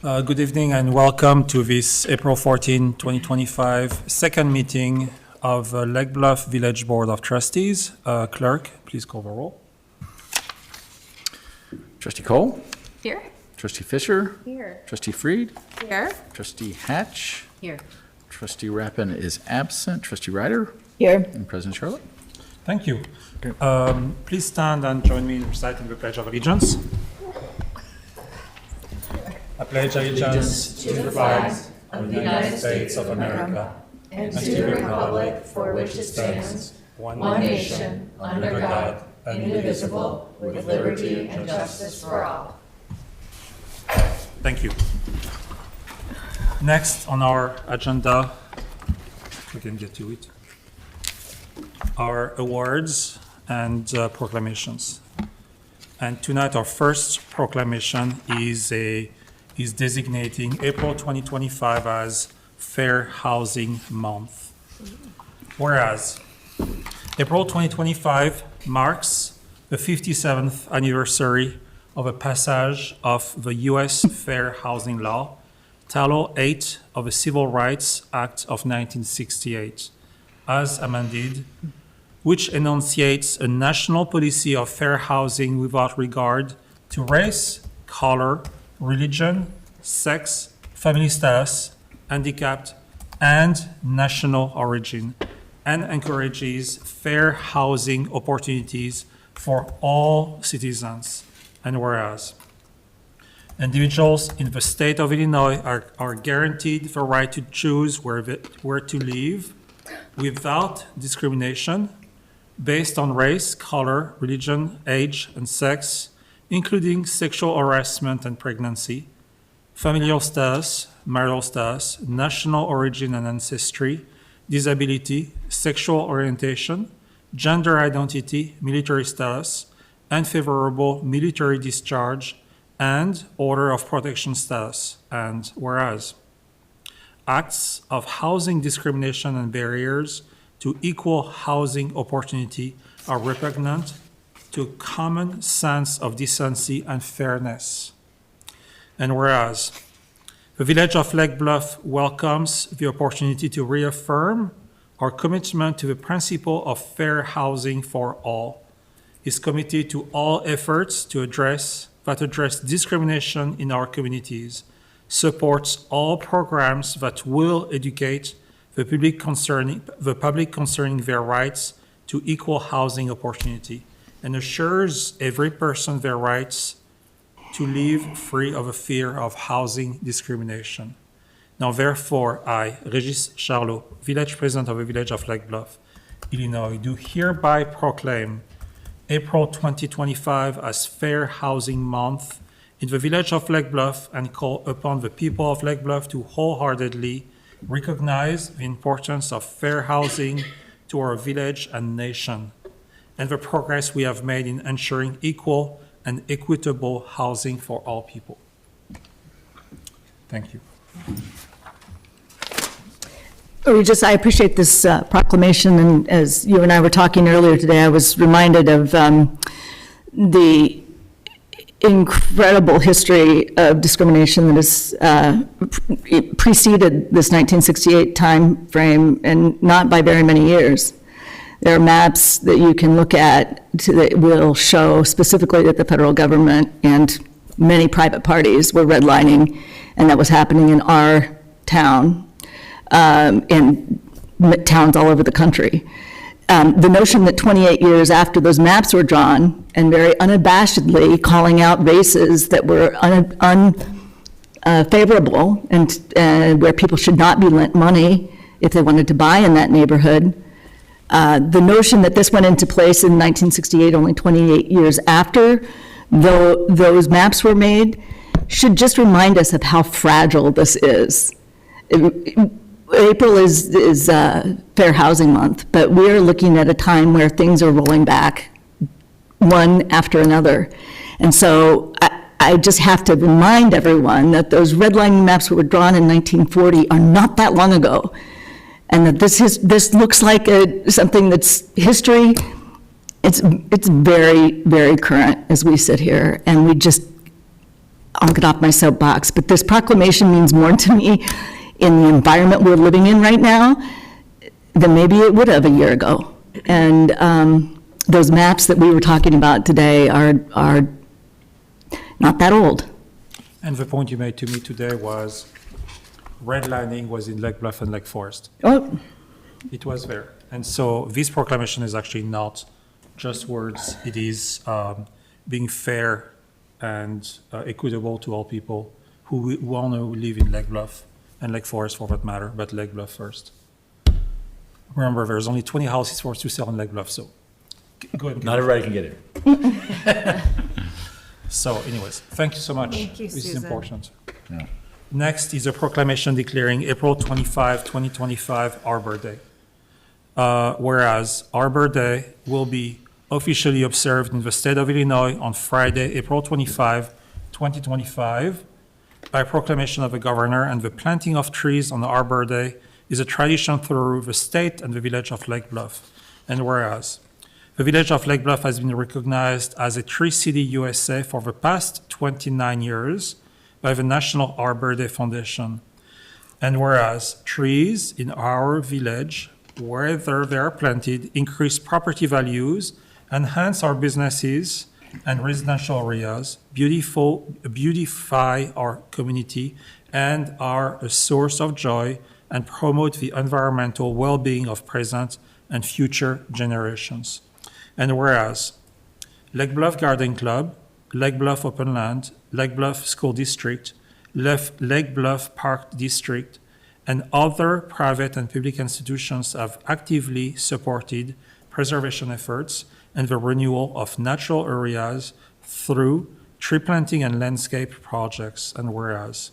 Good evening and welcome to this April 14, 2025 second meeting of Lake Bluff Village Board of Trustees. Clerk, please call the roll. Trustee Cole? Here. Trustee Fisher? Here. Trustee Freed? Here. Trustee Hatch? Here. Trustee Rappin is absent. Trustee Ryder? Here. And President Charlotte? Thank you. Okay. Please stand and join me in reciting the Pledge of Allegiance. I pledge allegiance to the flag of the United States of America and to the republic for which it stands, one nation, under God, indivisible, with liberty and justice for all. Thank you. Next on our agenda, we can get to it, are awards and proclamations. And tonight our first proclamation is designating April 2025 as Fair Housing Month. Whereas April 2025 marks the 57th anniversary of a passage of the U.S. Fair Housing Law, Title 8 of the Civil Rights Act of 1968, as amended, which enunciates a national policy of fair housing without regard to race, color, religion, sex, family status, handicap, and national origin, and encourages fair housing opportunities for all citizens. And whereas individuals in the state of Illinois are guaranteed the right to choose where to live without discrimination based on race, color, religion, age, and sex, including sexual harassment and pregnancy, familial status, marital status, national origin and ancestry, disability, sexual orientation, gender identity, military status, unfavorable military discharge, and order of protection status. And whereas acts of housing discrimination and barriers to equal housing opportunity are repugnant to common sense of decency and fairness. And whereas the Village of Lake Bluff welcomes the opportunity to reaffirm our commitment to the principle of fair housing for all, is committed to all efforts to address discrimination in our communities, supports all programs that will educate the public concerning their rights to equal housing opportunity, and assures every person their rights to live free of a fear of housing discrimination. Now, therefore, I, Régis Charlot, Village President of the Village of Lake Bluff, Illinois, do hereby proclaim April 2025 as Fair Housing Month in the Village of Lake Bluff and call upon the people of Lake Bluff to wholeheartedly recognize the importance of fair housing to our village and nation, and the progress we have made in ensuring equal and equitable housing for all people. Thank you. Regis, I appreciate this proclamation, and as you and I were talking earlier today, I was reminded of the incredible history of discrimination that has preceded this 1968 time frame, and not by very many years. There are maps that you can look at that will show specifically that the federal government and many private parties were redlining, and that was happening in our town and towns all over the country. The notion that 28 years after those maps were drawn, and very unabashedly calling out races that were unfavorable and where people should not be lent money if they wanted to buy in that neighborhood, the notion that this went into place in 1968, only 28 years after those maps were made, should just remind us of how fragile this is. April is Fair Housing Month, but we're looking at a time where things are rolling back one after another. And so I just have to remind everyone that those redlining maps that were drawn in 1940 are not that long ago. And that this looks like something that's history. It's very, very current as we sit here, and we just I'll get off my soapbox, but this proclamation means more to me in the environment we're living in right now than maybe it would have a year ago. And those maps that we were talking about today are not that old. And the point you made to me today was redlining was in Lake Bluff and Lake Forest. Oh, It was there. And so this proclamation is actually not just words. It is being fair and equitable to all people who want to live in Lake Bluff and Lake Forest for that matter, but Lake Bluff first. Remember, there's only 20 houses for us to sell in Lake Bluff, so go ahead. Not everybody can get it. So anyways, thank you so much. Thank you, This is Susan. important. Yeah. Next is a proclamation declaring April 25, 2025 Arbor Day. Whereas Arbor Day will be officially observed in the state of Illinois on Friday, April 25, 2025, by proclamation of the governor, and the planting of trees on Arbor Day is a tradition through the state and the village of Lake Bluff. And whereas the village of Lake Bluff has been recognized as a Tree City USA for the past 29 years by the National Arbor Day Foundation. And whereas trees in our village, whether they are planted, increase property values, enhance our businesses and residential areas, beautify our community, and are a source of joy and promote the environmental well-being of present and future generations. And whereas Lake Bluff Garden Club, Lake Bluff Open Land, Lake Bluff School District, Lake Bluff Park District, and other private and public institutions have actively supported preservation efforts and the renewal of natural areas through tree planting and landscape projects. And whereas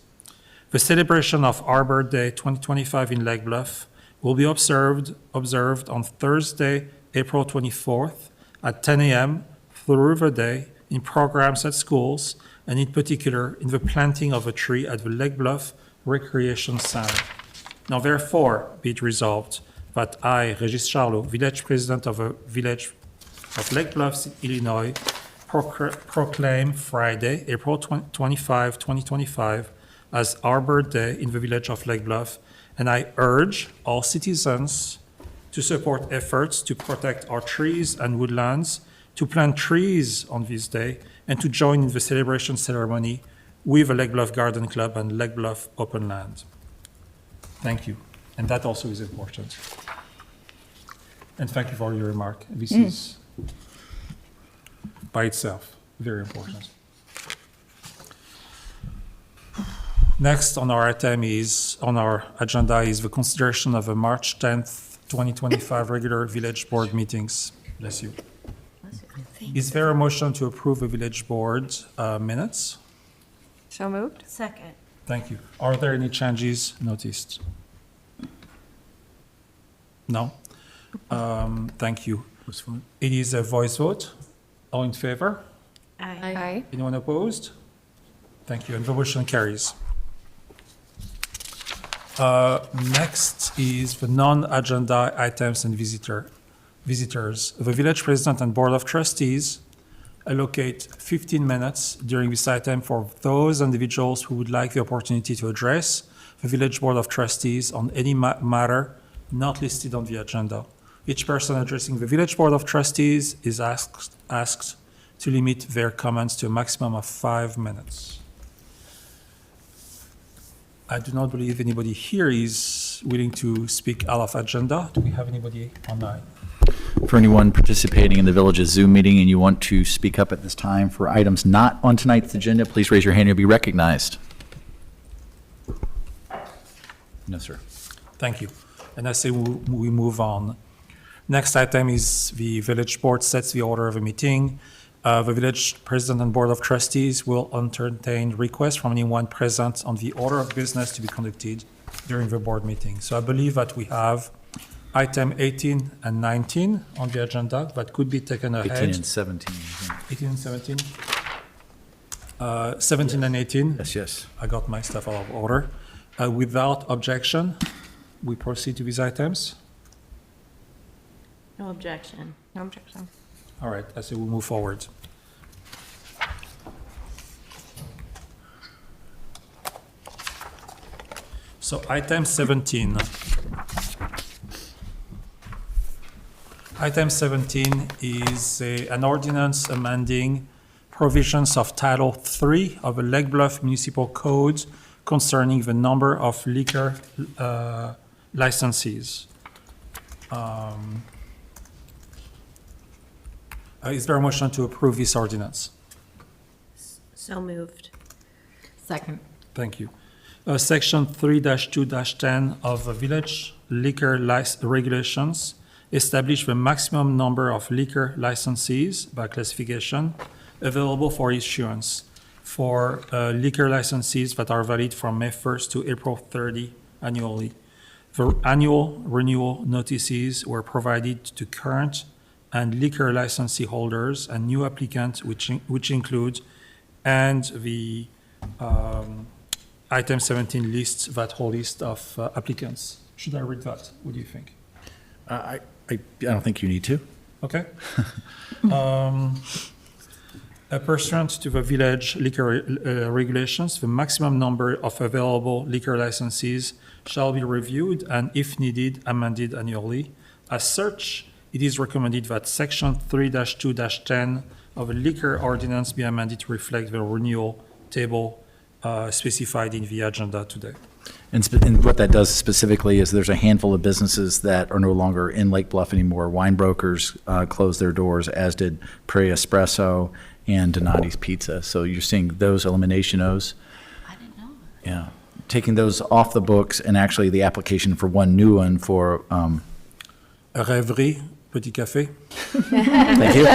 the celebration of Arbor Day 2025 in Lake Bluff will be observed on Thursday, April 24th at 10 a.m. through the day in programs at schools, and in particular in the planting of a tree at the Lake Bluff Recreation Center. Now therefore be it resolved that I, Regis Charlot, Village President of the Village of Lake Bluff, Illinois, proclaim Friday, April 25, 2025, as Arbor Day in the village of Lake Bluff, and I urge all citizens to support efforts to protect our trees and woodlands, to plant trees on this day, and to join in the celebration ceremony with the Lake Bluff Garden Club and Lake Bluff Open Land. Thank you. And that also is important. And thank you for your remark. This is, by itself, very important. Next on our agenda is the consideration of the March 10th, 2025 regular village board meetings. Bless you. Is there a motion to approve the village board minutes? So moved? Second. Thank you. Are there any changes noticed? No? Thank you. Was fun. It is a voice vote. All in favor? Aye. Anyone opposed? Thank you, and the motion carries. Next is the non-agenda items and visitors. The village president and board of trustees allocate 15 minutes during this item for those individuals who would like the opportunity to address the village board of trustees on any matter not listed on the agenda. Each person addressing the village board of trustees is asked to limit their comments to a maximum of 5 minutes. I do not believe anybody here is willing to speak out of agenda. Do we have anybody online? For anyone participating in the village's Zoom meeting and you want to speak up at this time for items not on tonight's agenda, please raise your hand. You'll be recognized. No, sir. Thank you. And I say we move on. Next item is the village board sets the order of a meeting. The village president and board of trustees will entertain requests from anyone present on the order of business to be conducted during the board meeting. So I believe that we have item 18 and 19 on the agenda that could be taken ahead. 18 and 17. I think. 18 and 17? 17 and 18? Yes, yes. I got my stuff out of order. Without objection, we proceed to these items. No objection. No objection. All right, I say we'll move forward. So item 17. Item 17 is an ordinance amending provisions of Title III of the Lake Bluff Municipal Code concerning the number of liquor licenses. Is there a motion to approve this ordinance? So moved. Second. Thank you. Section 3-2-10 of the Village Liquor Regulations establish the maximum number of liquor licenses by classification available for issuance for liquor licenses that are valid from May 1st to April 30 annually. The annual renewal notices were provided to current and liquor licensee holders and new applicants, which include, and the item 17 lists that whole list of applicants. Should I read that? What do you think? I don't think you need to. Okay. Pursuant to the village liquor regulations, the maximum number of available liquor licenses shall be reviewed and, if needed, amended annually. As such, it is recommended that Section 3-2-10 of the liquor ordinance be amended to reflect the renewal table specified in the agenda today. And what that does specifically is there's a handful of businesses that are no longer in Lake Bluff anymore. Wine Brokers closed their doors, as did Prairie Espresso and Donati's Pizza. So you're seeing those eliminationos. I didn't know. Yeah, taking those off the books, and actually the application for one new one for, Rêverie, Petit Café. thank you. Is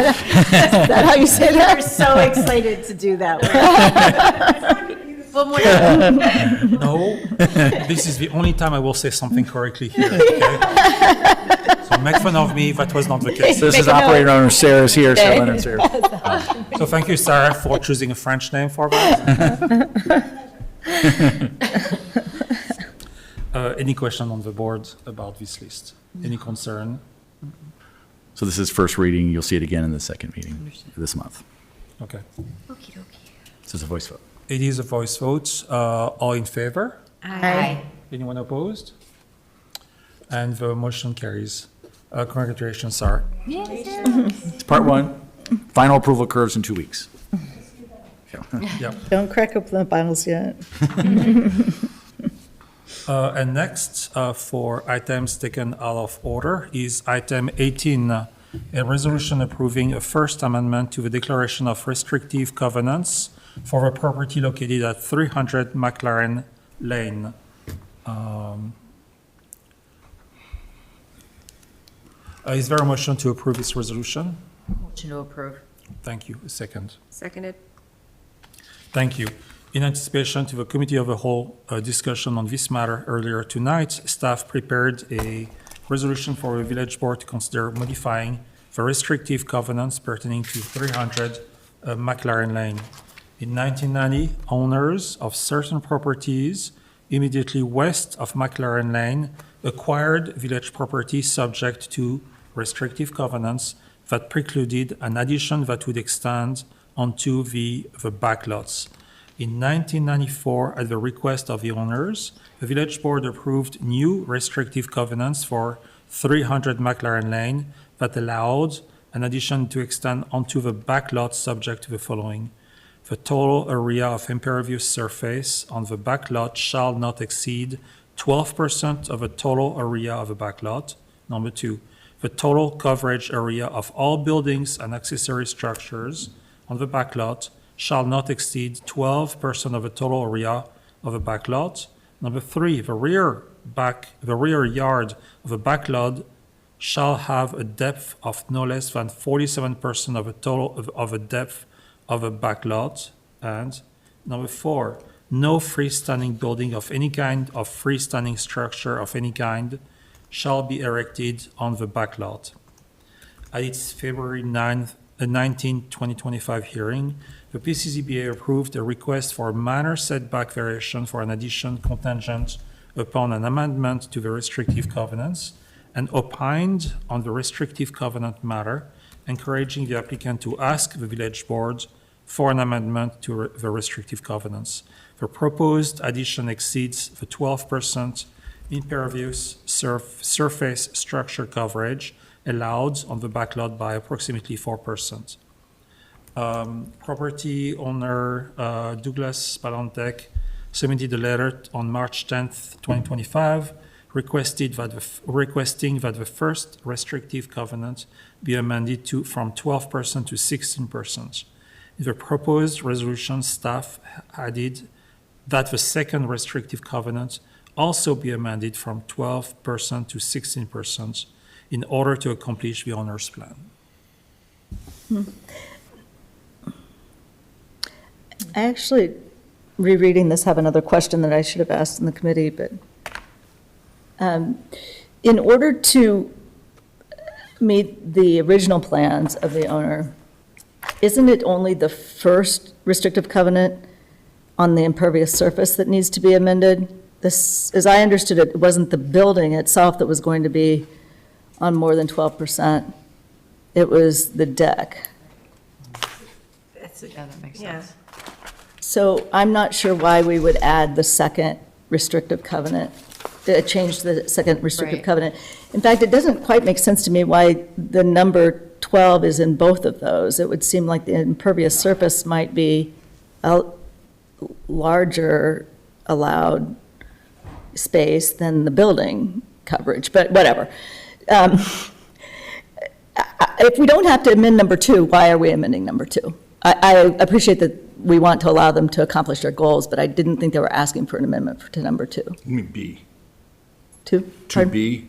that how you say that? We're so excited to do that. One more time. No, this is the only time I will say something correctly here, okay? So make fun of me, that was not the case. This is Make a note. operator owner Sarah's here, so Leonard Sarah. So thank you, Sarah, for choosing a French name for that. Any question on the board about this list? Any concern? So this is first reading. You'll see it again in the second meeting this month. Okay. Okey dokey. This is a voice vote. It is a voice vote. All in favor? Aye. Anyone opposed? And the motion carries. Congratulations, Sarah. It's part one. Final approval occurs in 2 weeks. Yep. Don't crack up the bottles yet. And next, for items taken out of order, is item 18, a resolution approving a first amendment to the declaration of restrictive covenants for a property located at 300 McLaren Lane. Is there a motion to approve this resolution? Motion to approve. Thank you. A second. Seconded. Thank you. In anticipation to the Committee of the Whole discussion on this matter earlier tonight, staff prepared a resolution for the Village Board to consider modifying the restrictive covenants pertaining to 300 McLaren Lane. In 1990, owners of certain properties immediately west of McLaren Lane acquired village property subject to restrictive covenants that precluded an addition that would extend onto the backlots. In 1994, at the request of the owners, the village board approved new restrictive covenants for 300 McLaren Lane that allowed an addition to extend onto the backlot subject to the following. The total area of impervious surface on the backlot shall not exceed 12% of the total area of the backlot. Number two, the total coverage area of all buildings and accessory structures on the backlot shall not exceed 12% of the total area of the backlot. Number three, the rear yard of a backlot shall have a depth of no less than 47% of the total of a depth of a backlot. And number four, no freestanding building of any kind of freestanding structure of any kind shall be erected on the backlot. At its February 19, 2025 hearing, the PCCBA approved a request for a minor setback variation for an addition contingent upon an amendment to the restrictive covenants and opined on the restrictive covenant matter, encouraging the applicant to ask the village board for an amendment to the restrictive covenants. The proposed addition exceeds the 12% impervious surface structure coverage allowed on the backlot by approximately 4%. Property owner Douglas Palantek submitted a letter on March 10th, 2025, requesting that the first restrictive covenant be amended from 12% to 16%. In the proposed resolution, staff added that the second restrictive covenant also be amended from 12% to 16% in order to accomplish the owner's plan. I actually, rereading this, have another question that I should have asked in the committee, but in order to meet the original plans of the owner, isn't it only the first restrictive covenant on the impervious surface that needs to be amended? This, as I understood it, it wasn't the building itself that was going to be on more than 12%. It was the deck. Yeah, that makes sense. So I'm not sure why we would add the second restrictive covenant, change the second restrictive Right. covenant. In fact, it doesn't quite make sense to me why the number 12 is in both of those. It would seem like the impervious surface might be a larger allowed space than the building coverage, but whatever. If we don't have to amend number 2, why are we amending number 2? I appreciate that we want to allow them to accomplish their goals, but I didn't think they were asking for an amendment to number 2. You mean B? 2? Pardon? 2B?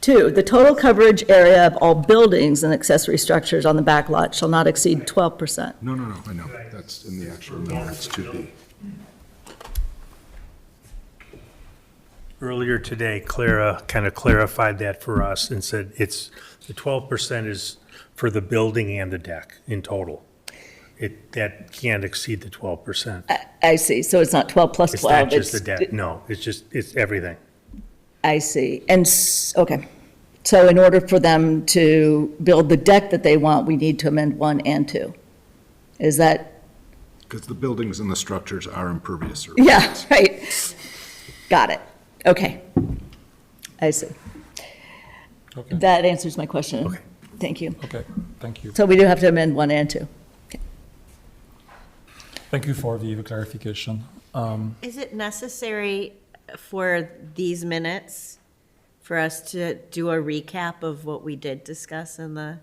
2, the total coverage area of all buildings and accessory structures on the back lot shall not exceed 12%. No, I know. That's in the actual amendment. It's 2B. Earlier today, Clara kind of clarified that for us and said it's, the 12% is for the building and the deck in total. That can't exceed the 12%. I see, so it's not 12 plus It's 12. not just the deck, no, it's everything. I see, and, okay. So in order for them to build the deck that they want, we need to amend 1 and 2. Is that, Because the buildings and the structures are impervious surface. yeah, right. Got it, okay. I see. Okay. That answers my question. Okay. Thank you. Okay, thank you. So we do have to amend 1 and 2. Thank you for the clarification. Is it necessary for these minutes for us to do a recap of what we did discuss in the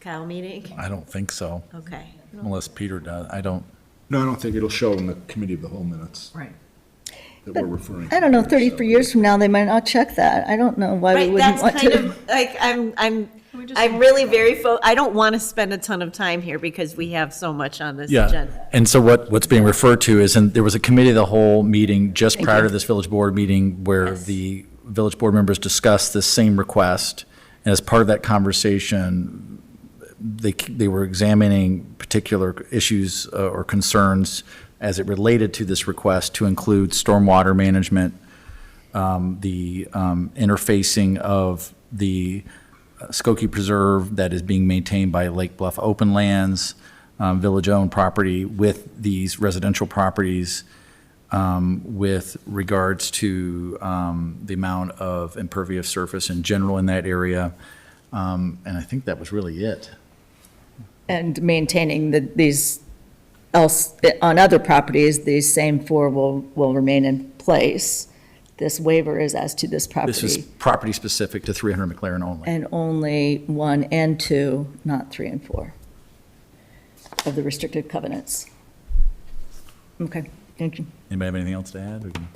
Cal meeting? I don't think so, Okay. unless Peter does. I don't. No, I don't think it'll show in the committee of the whole minutes Right. that we're referring to. I don't know, here, 30 so- for years from now, they might not check that. I don't know why we Right, wouldn't that's want kind to. of, like, I'm really very, I don't want to spend a ton of time here because we have so much on this Yeah, agenda. and so what's being referred to is, and there was a committee of the whole meeting just prior to this village board meeting where Yes. the village board members discussed this same request. And as part of that conversation, they were examining particular issues or concerns as it related to this request to include stormwater management, the interfacing of the Skokie Preserve that is being maintained by Lake Bluff Open Lands, village-owned property with these residential properties with regards to the amount of impervious surface in general in that area. And I think that was really it. And maintaining these, else, on other properties, these same 4 will remain in place. This waiver is as to this This is property, property specific to 300 McLaren only. and only 1 and 2, not 3 and 4, of the restricted covenants. Okay, thank you. Anybody have anything else to add? We can-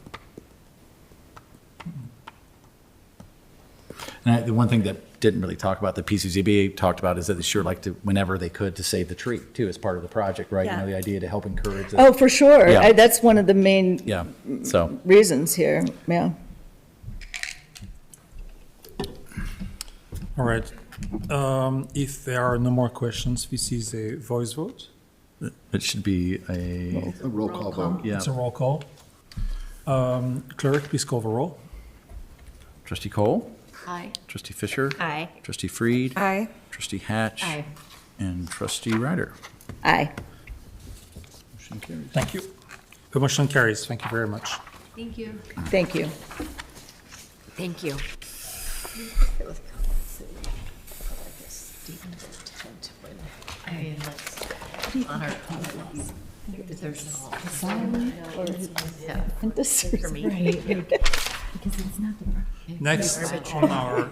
And the one thing that didn't really talk about, the PCZB talked about, is that they sure like to, whenever they could, to save the tree, too, as part of the project, right? You know, Yeah. the idea to help encourage it. Oh, for sure. Yeah. That's one of the main Yeah, so, reasons here, yeah. All right. If there are no more questions, this is a voice vote. it should be a, A roll call vote. yeah. It's a roll call. Clerk, please call the roll. Trustee Cole? Aye. Trustee Fisher? Aye. Trustee Freed? Aye. Trustee Hatch? Aye. And Trustee Ryder. Aye. Motion carries. Thank you. The motion carries. Thank you very much. Thank you. Thank you. Thank you. Next on our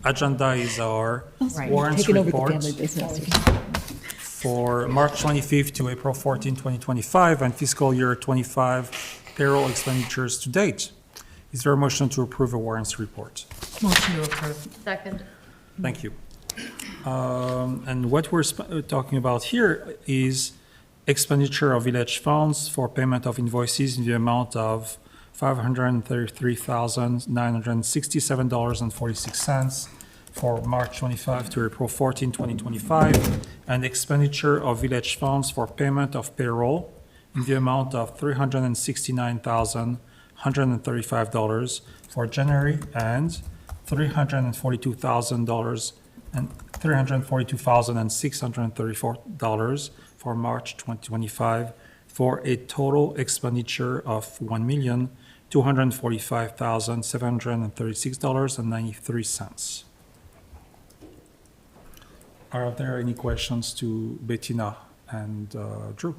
agenda is our warrants Taking over the report family business. for March 25th to April 14, 2025, and fiscal year 25 payroll expenditures to date. Is there a motion to approve a warrants report? Motion to approve. Second. Thank you. And what we're talking about here is expenditure of village funds for payment of invoices in the amount of $533,967.46 for March 25 to April 14, 2025, and expenditure of village funds for payment of payroll in the amount of $369,135 for January and $342,000 and $342,634 for March 2025, for a total expenditure of $1,245,736.93. Are there any questions to Bettina and Drew?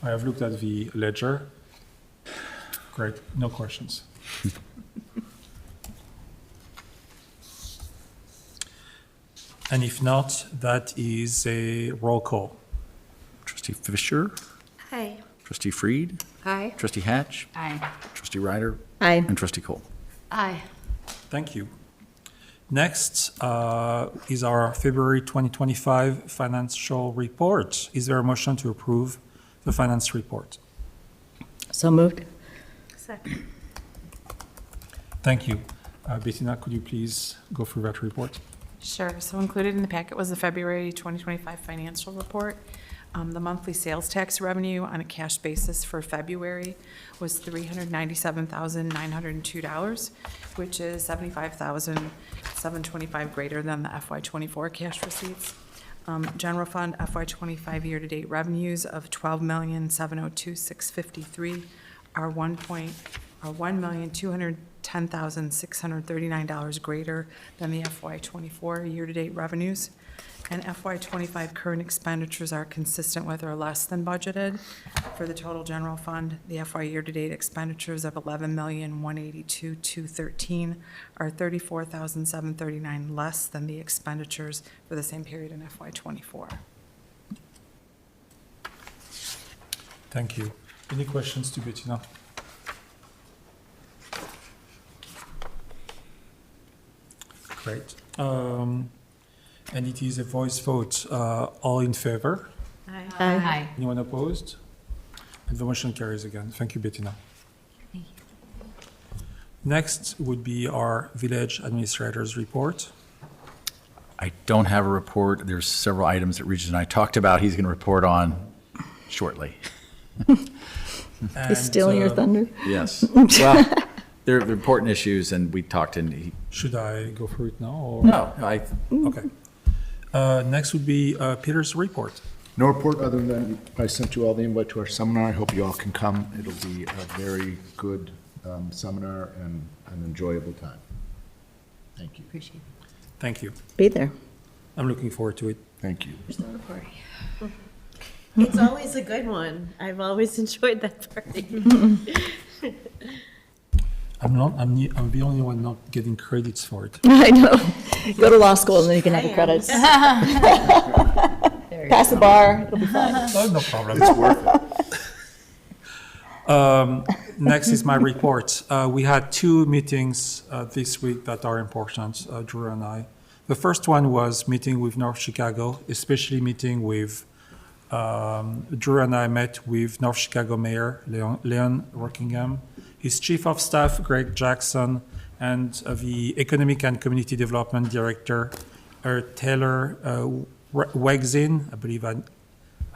I have looked at the ledger. Great, no questions. And if not, that is a roll call. Trustee Fisher, Hi. Trustee Freed, Aye. Trustee Hatch, Aye. Trustee Ryder, Aye. and Trustee Cole. Aye. Thank you. Next is our February 2025 financial report. Is there a motion to approve the finance report? So moved. Second. Thank you. Bettina, could you please go through that report? Sure. So included in the packet was the February 2025 financial report. The monthly sales tax revenue on a cash basis for February was $397,902, which is $75,725 greater than the FY24 cash receipts. General fund FY25 year-to-date revenues of $12,702,653 are $1,210,639 greater than the FY24 year-to-date revenues. And FY25 current expenditures are consistent with or less than budgeted. For the total general fund, the FY year-to-date expenditures of $11,182,213 are $34,739 less than the expenditures for the same period in FY24. Thank you. Any questions to Bettina? Great. And it is a voice vote. All in favor? Aye. Anyone opposed? And the motion carries again. Thank you, Bettina. Next would be our village administrator's report. I don't have a report. There's several items that Regis and I talked about. He's going to report on shortly. And, He's stealing your thunder? Yes. Well, they're important issues, and we talked, and he, Should I go through it now? Or? no, I, Okay. Next would be Peter's report. No report other than I sent you all the invite to our seminar. I hope you all can come. It'll be a very good seminar and an enjoyable time. Thank you. Appreciate it. Thank you. Be there. I'm looking forward to it. Thank you. It's always a good one. I've always enjoyed that party. I'm the only one not getting credits for it. I know. Go to law school and then you can have the credits. Pass the bar, it'll be fine. No problem. It's worth it. Next is my report. We had two meetings this week that are important, Drew and I. The first one was meeting with North Chicago, especially meeting with, Drew and I met with North Chicago Mayor Leon Rockingham, his Chief of Staff, Greg Jackson, and the Economic and Community Development Director, Taylor Wegzin. I believe I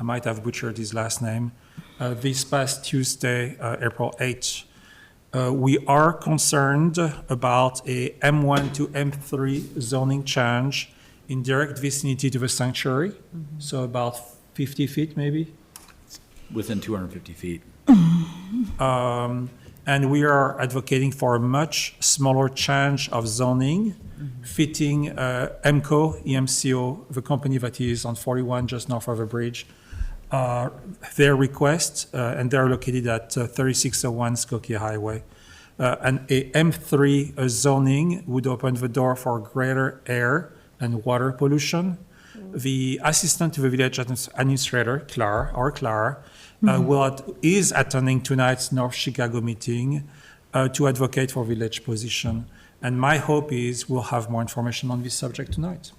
might have butchered his last name. This past Tuesday, April 8th. We are concerned about a M1 to M3 zoning change in direct vicinity to the sanctuary, so about 50 feet maybe. Within 250 feet. And we are advocating for a much smaller change of zoning, fitting EMCO, the company that is on 41 just north of the bridge, their request, and they're located at 3601 Skokie Highway. And a M3 zoning would open the door for greater air and water pollution. The assistant to the village administrator, Clara, is attending tonight's North Chicago meeting to advocate for village position. And my hope is we'll have more information on this subject tonight.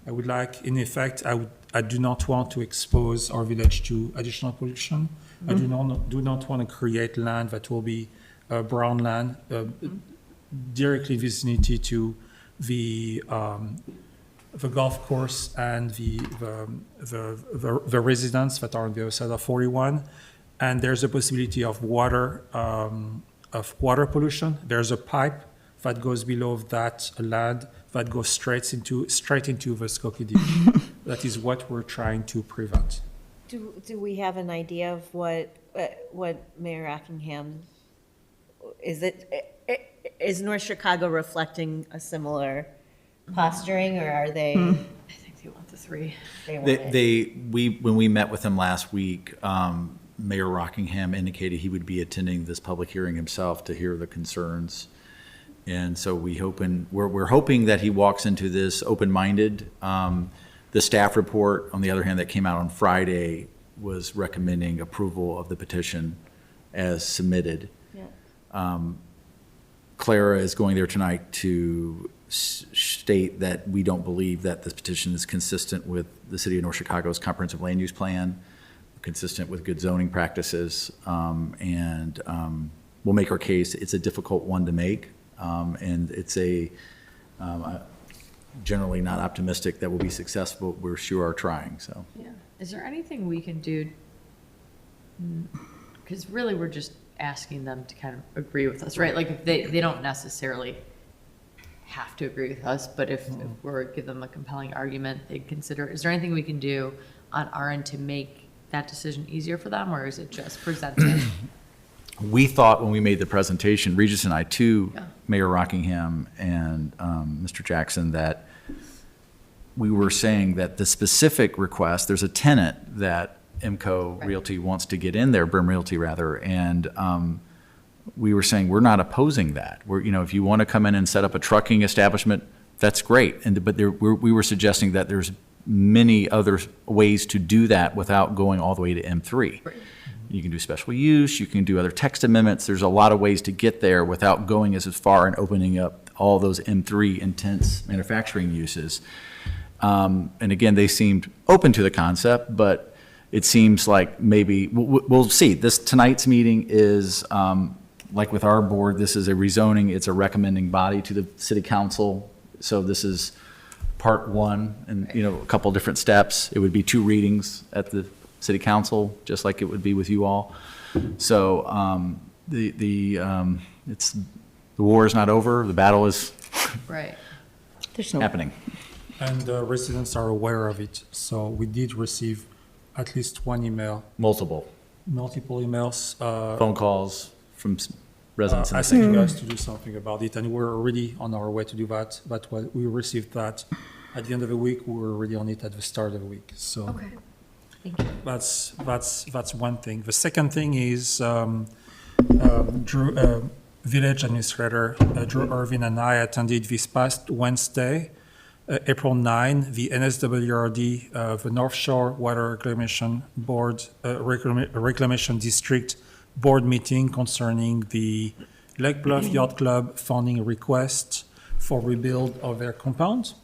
I would like, in effect, I do not want to expose our village to additional pollution. I do not want to create land that will be brown land directly vicinity to the golf course and the residents that are on the other side of 41, and there's a possibility of water pollution. There's a pipe that goes below that land that goes straight into the Skokie Ditch. That is what we're trying to prevent. Do we have an idea of what Mayor Rockingham, is North Chicago reflecting a similar posturing, or are they? I think they want the 3. They want it? When we met with him last week, Mayor Rockingham indicated he would be attending this public hearing himself to hear the concerns. And so we're hoping that he walks into this open-minded. The staff report, on the other hand, that came out on Friday was recommending approval of the petition as submitted. Yeah. Clara is going there tonight to state that we don't believe that this petition is consistent with the City of North Chicago's comprehensive land use plan, consistent with good zoning practices, and we'll make our case. It's a difficult one to make, and it's generally not optimistic that we'll be successful. We're sure are trying, so. Yeah. Is there anything we can do? Because really, we're just asking them to kind of agree with us, right? Like, if they don't necessarily have to agree with us, but if we're give them a compelling argument, they'd consider. Is there anything we can do on our end to make that decision easier for them, or is it just presented? We thought when we made the presentation, Regis and I, to Mayor Rockingham and Mr. Jackson, that we were saying that the specific request, there's a tenant that IMCO Realty wants to get in there, Brim Realty rather, and we were saying we're not opposing that. If you want to come in and set up a trucking establishment, that's great. But we were suggesting that there's many other ways to do that without going all the way to M3. Right. You can do special use, you can do other text amendments. There's a lot of ways to get there without going as far and opening up all those M3 intense manufacturing uses. And again, they seemed open to the concept, but it seems like maybe, we'll see. Tonight's meeting is, like with our board, this is a rezoning, it's a recommending body to the city council. So this is part 1 and, a couple different steps. It would be 2 readings at the city council, just like it would be with you all. So the war is not over. The battle is Right. happening. And the residents are aware of it. So we did receive at least one email, Multiple multiple emails, phone calls from residents. asking you guys to do something about it. And we're already on our way to do that. But we received that at the end of the week. We were already on it at the start of the week. So. Okay. Thank you. That's one thing. The second thing is Village Administrator Drew Irvin and I attended this past Wednesday, April 9, the NSWRD, the North Shore Water Reclamation Board, Reclamation District Board meeting concerning the Lake Bluff Yacht Club funding request for rebuild of their compound.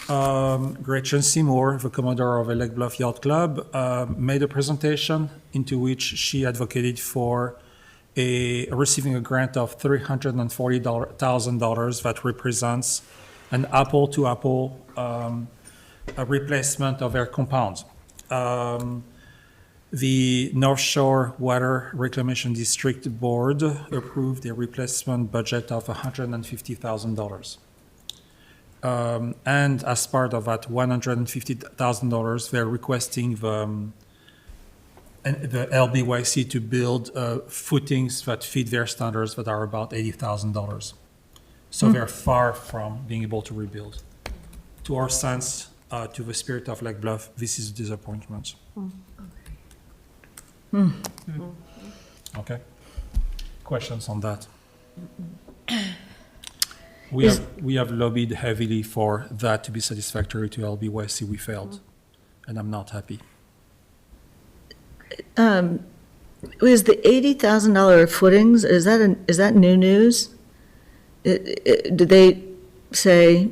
Gretchen Seymour, the Commodore of the Lake Bluff Yacht Club, made a presentation into which she advocated for receiving a grant of $340,000 that represents an apple-to-apple replacement of their compound. The North Shore Water Reclamation District Board approved a replacement budget of $150,000. And as part of that $150,000, they're requesting the LBYC to build footings that fit their standards that are about $80,000. So they're far from being able to rebuild. To our sense, to the spirit of Lake Bluff, this is a disappointment. Okay? Questions on that? We have lobbied heavily for that to be satisfactory to LBYC. We failed, and I'm not happy. Was the $80,000 footings, is that new news? Did they say,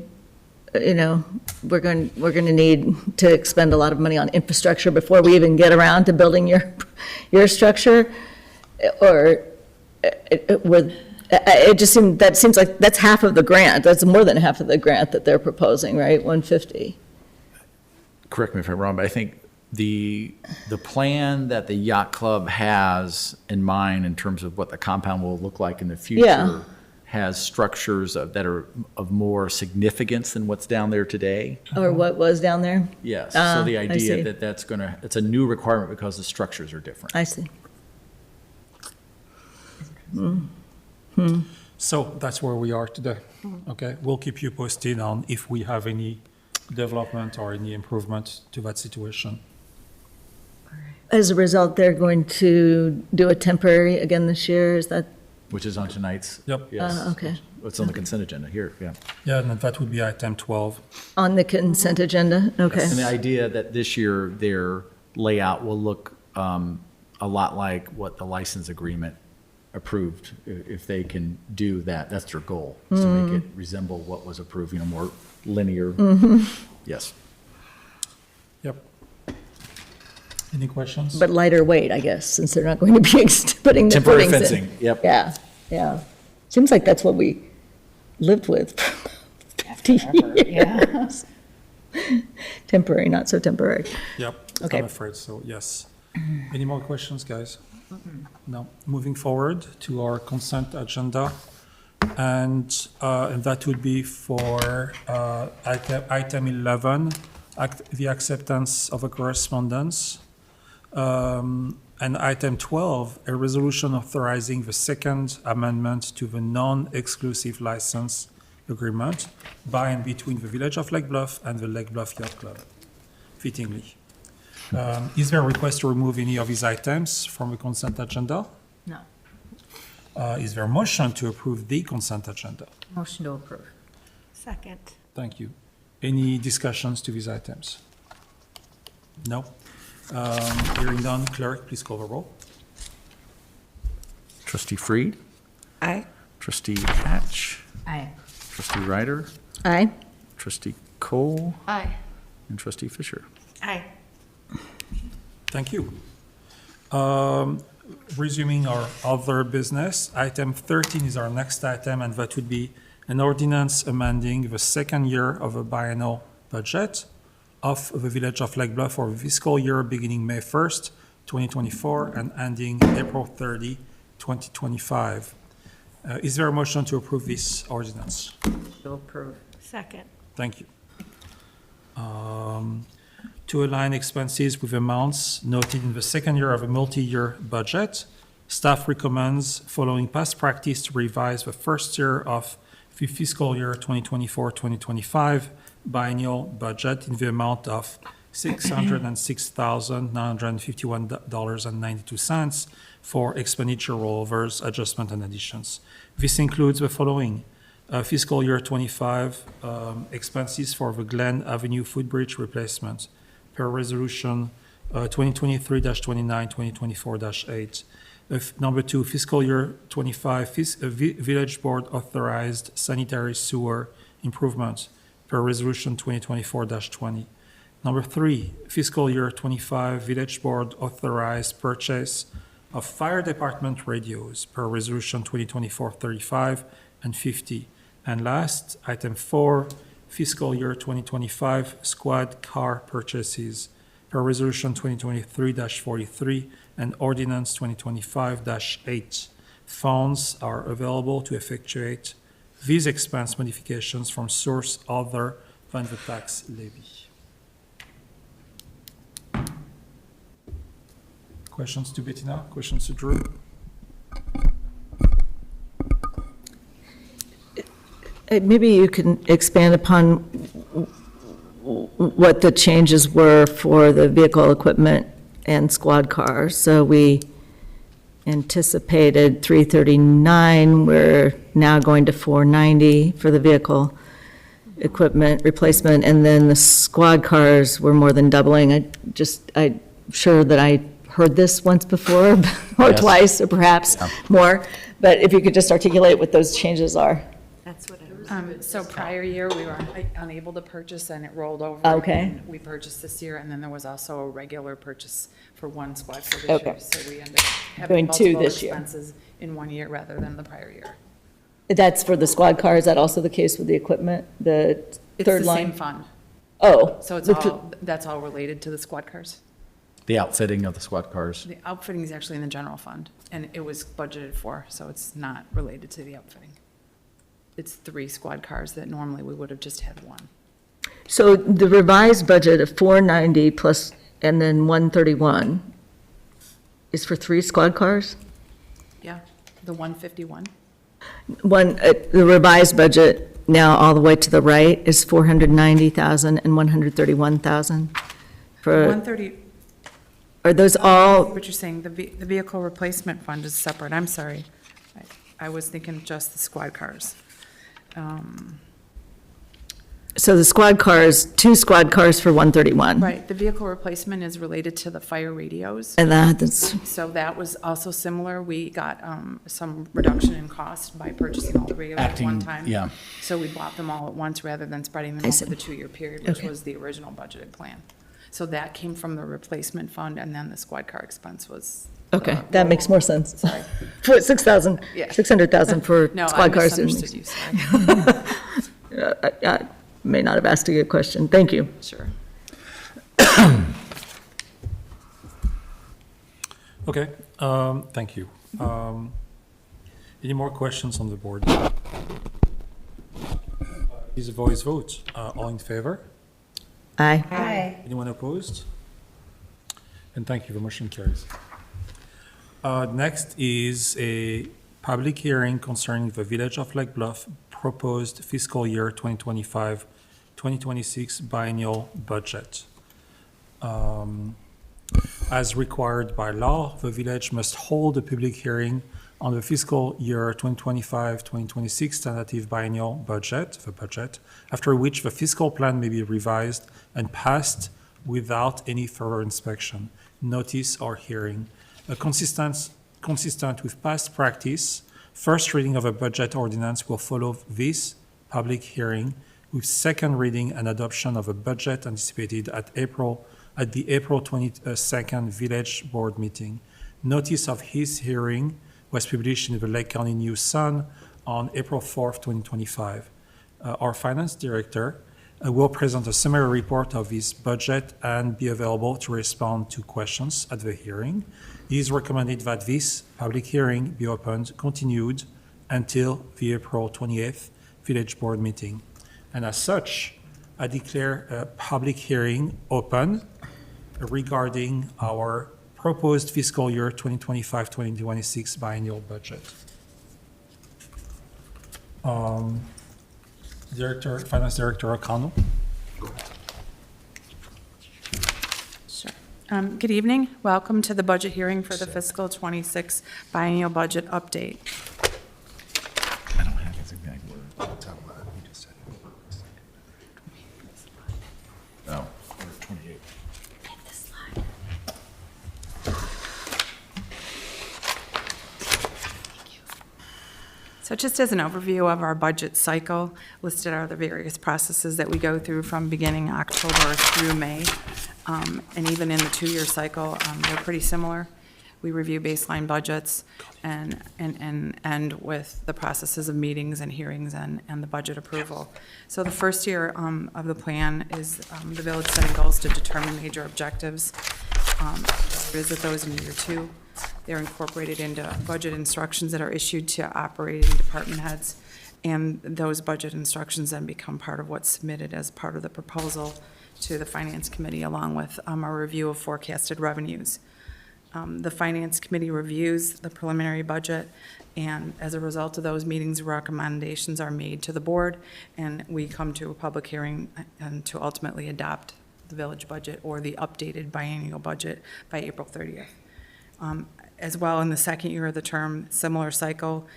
we're going to need to expend a lot of money on infrastructure before we even get around to building your structure? Or it just seems like that's half of the grant. That's more than half of the grant that they're proposing, right? 150. Correct me if I'm wrong, but I think the plan that the yacht club has in mind in terms of what the compound will look like in the future Yeah. has structures that are of more significance than what's down there today. Or what was down there? Yes, so the I see. idea that it's a new requirement because the structures are different. I see. So that's where we are today. Okay, we'll keep you posted on if we have any development or any improvement to that situation. As a result, they're going to do a temporary again this year, is that? Which is on tonight's? Yep. Yes. Okay. It's on the consent agenda here, yeah. Yeah, and that would be item 12. On the consent agenda? Okay. And the idea that this year their layout will look a lot like what the license agreement approved. If they can do that, that's their goal, is to make it resemble what was approved, more linear. Yes. Yep. Any questions? But lighter weight, I guess, since they're not going to be putting the Temporary footings in. fencing, yep. Yeah, yeah. Seems like that's what we lived with for 50 years. Temporary, not so temporary. Yep, Okay. I'm afraid so, yes. Any more questions, guys? No. Moving forward to our consent agenda. And that would be for item 11, the acceptance of a correspondence. And item 12, a resolution authorizing the second amendment to the non-exclusive license agreement by and between the Village of Lake Bluff and the Lake Bluff Yacht Club, fittingly. Is there a request to remove any of these items from the consent agenda? No. Is there a motion to approve the consent agenda? Motion to approve. Second. Thank you. Any discussions to these items? No? Hearing none, clerk, please call the roll. Trustee Freed, Aye. trustee Hatch, Aye. trustee Ryder, Aye? trustee Cole, Aye. and trustee Fisher. Aye. Thank you. Resuming our other business, item 13 is our next item, and that would be an ordinance amending the second year of a biennial budget of the Village of Lake Bluff for the fiscal year beginning May 1st, 2024, and ending April 30, 2025. Is there a motion to approve this ordinance? To approve. Second. Thank you. To align expenses with amounts noted in the second year of a multi-year budget, staff recommends, following past practice, to revise the first year of the fiscal year 2024-2025 biennial budget in the amount of $606,951.92 for expenditure rollovers, adjustment, and additions. This includes the following: fiscal year 25 expenses for the Glen Avenue footbridge replacement per resolution 2023-29, 2024-8. Number two, fiscal year 25 village board authorized sanitary sewer improvements per resolution 2024-20. Number three, fiscal year 25 village board authorized purchase of fire department radios per resolution 2024-35 and 50. And last, item 4, fiscal year 2025 squad car purchases per resolution 2023-43 and ordinance 2025-8. Funds are available to effectuate these expense modifications from source other than the tax levy. Questions to Bettina? Questions to Drew? Maybe you can expand upon what the changes were for the vehicle equipment and squad cars. So we anticipated 339, we're now going to 490 for the vehicle equipment replacement, and then the squad cars were more than doubling. I'm sure that I heard this once before, or Yes. twice, or perhaps more, but if you could just articulate what those changes are. That's what I was. So prior year, we were unable to purchase, and it rolled over. Okay. and We purchased this year, and then there was also a regular purchase for one squad car this Okay. year. So we ended up Doing having two multiple this year. expenses in 1 year rather than the prior year. That's for the squad car, is that also the case with the equipment, the It's third the line? same fund, Oh. so it's the th- all, that's all related to the squad cars. The outfitting of the squad cars. The outfitting is actually in the general fund, and it was budgeted for, so it's not related to the outfitting. It's 3 squad cars that normally we would have just had 1. So the revised budget of 490 plus, and then 131 is for 3 squad cars? Yeah, the 151. The revised budget now all the way to the right is 490,000 and 131,000 for, 130, are those all, what you're saying, the vehicle replacement fund is separate, I'm sorry. I was thinking just the squad cars. so the squad cars, 2 squad cars for 131? Right, the vehicle replacement is related to the fire radios. And that's, So that was also similar. We got some reduction in cost by purchasing all the radios at one Acting, time. yeah. So we bought them all at once rather than spreading them I over see. the 2-year period, which Okay. was the original budgeted plan. So that came from the replacement fund, and then the squad car expense was. okay, that makes more sense. Sorry. For 6,000, Yeah. 600,000 for No, I squad cars. misunderstood you, sorry. I may not have asked a good question. Thank you. Sure. Okay, thank you. Any more questions on the board? Please a voice vote. All in favor? Aye. Anyone opposed? And thank you, the motion carries. Next is a public hearing concerning the Village of Lake Bluff proposed fiscal year 2025-2026 biennial budget. As required by law, the village must hold a public hearing on the fiscal year 2025-2026 tentative biennial budget, the budget, after which the fiscal plan may be revised and passed without any further inspection, notice, or hearing. Consistent with past practice, first reading of a budget ordinance will follow this public hearing, with second reading and adoption of a budget anticipated at the April 22nd Village Board meeting. Notice of his hearing was published in the Lake County News Sun on April 4th, 2025. Our finance director will present a summary report of his budget and be available to respond to questions at the hearing. It is recommended that this public hearing be continued until the April 28th Village Board meeting. And as such, I declare a public hearing open regarding our proposed fiscal year 2025-2026 biennial budget. Finance Director O'Connell. Sure. Good evening. Welcome to the budget hearing for the fiscal '26 biennial budget update. I don't have his exact word. No, 28. So just as an overview of our budget cycle, listed are the various processes that we go through from beginning October through May. And even in the 2-year cycle, they're pretty similar. We review baseline budgets and end with the processes of meetings and hearings and the budget approval. So the first year of the plan is the village setting goals to determine major objectives. Visit those in year 2. They're incorporated into budget instructions that are issued to operating department heads And those budget instructions then become part of what's submitted as part of the proposal to the Finance Committee, along with a review of forecasted revenues. The Finance Committee reviews the preliminary budget, and as a result of those meetings, recommendations are made to the board, and we come to a public hearing and to ultimately adopt the village budget or the updated biennial budget by April 30th. As well, in the second year of the term, similar cycle,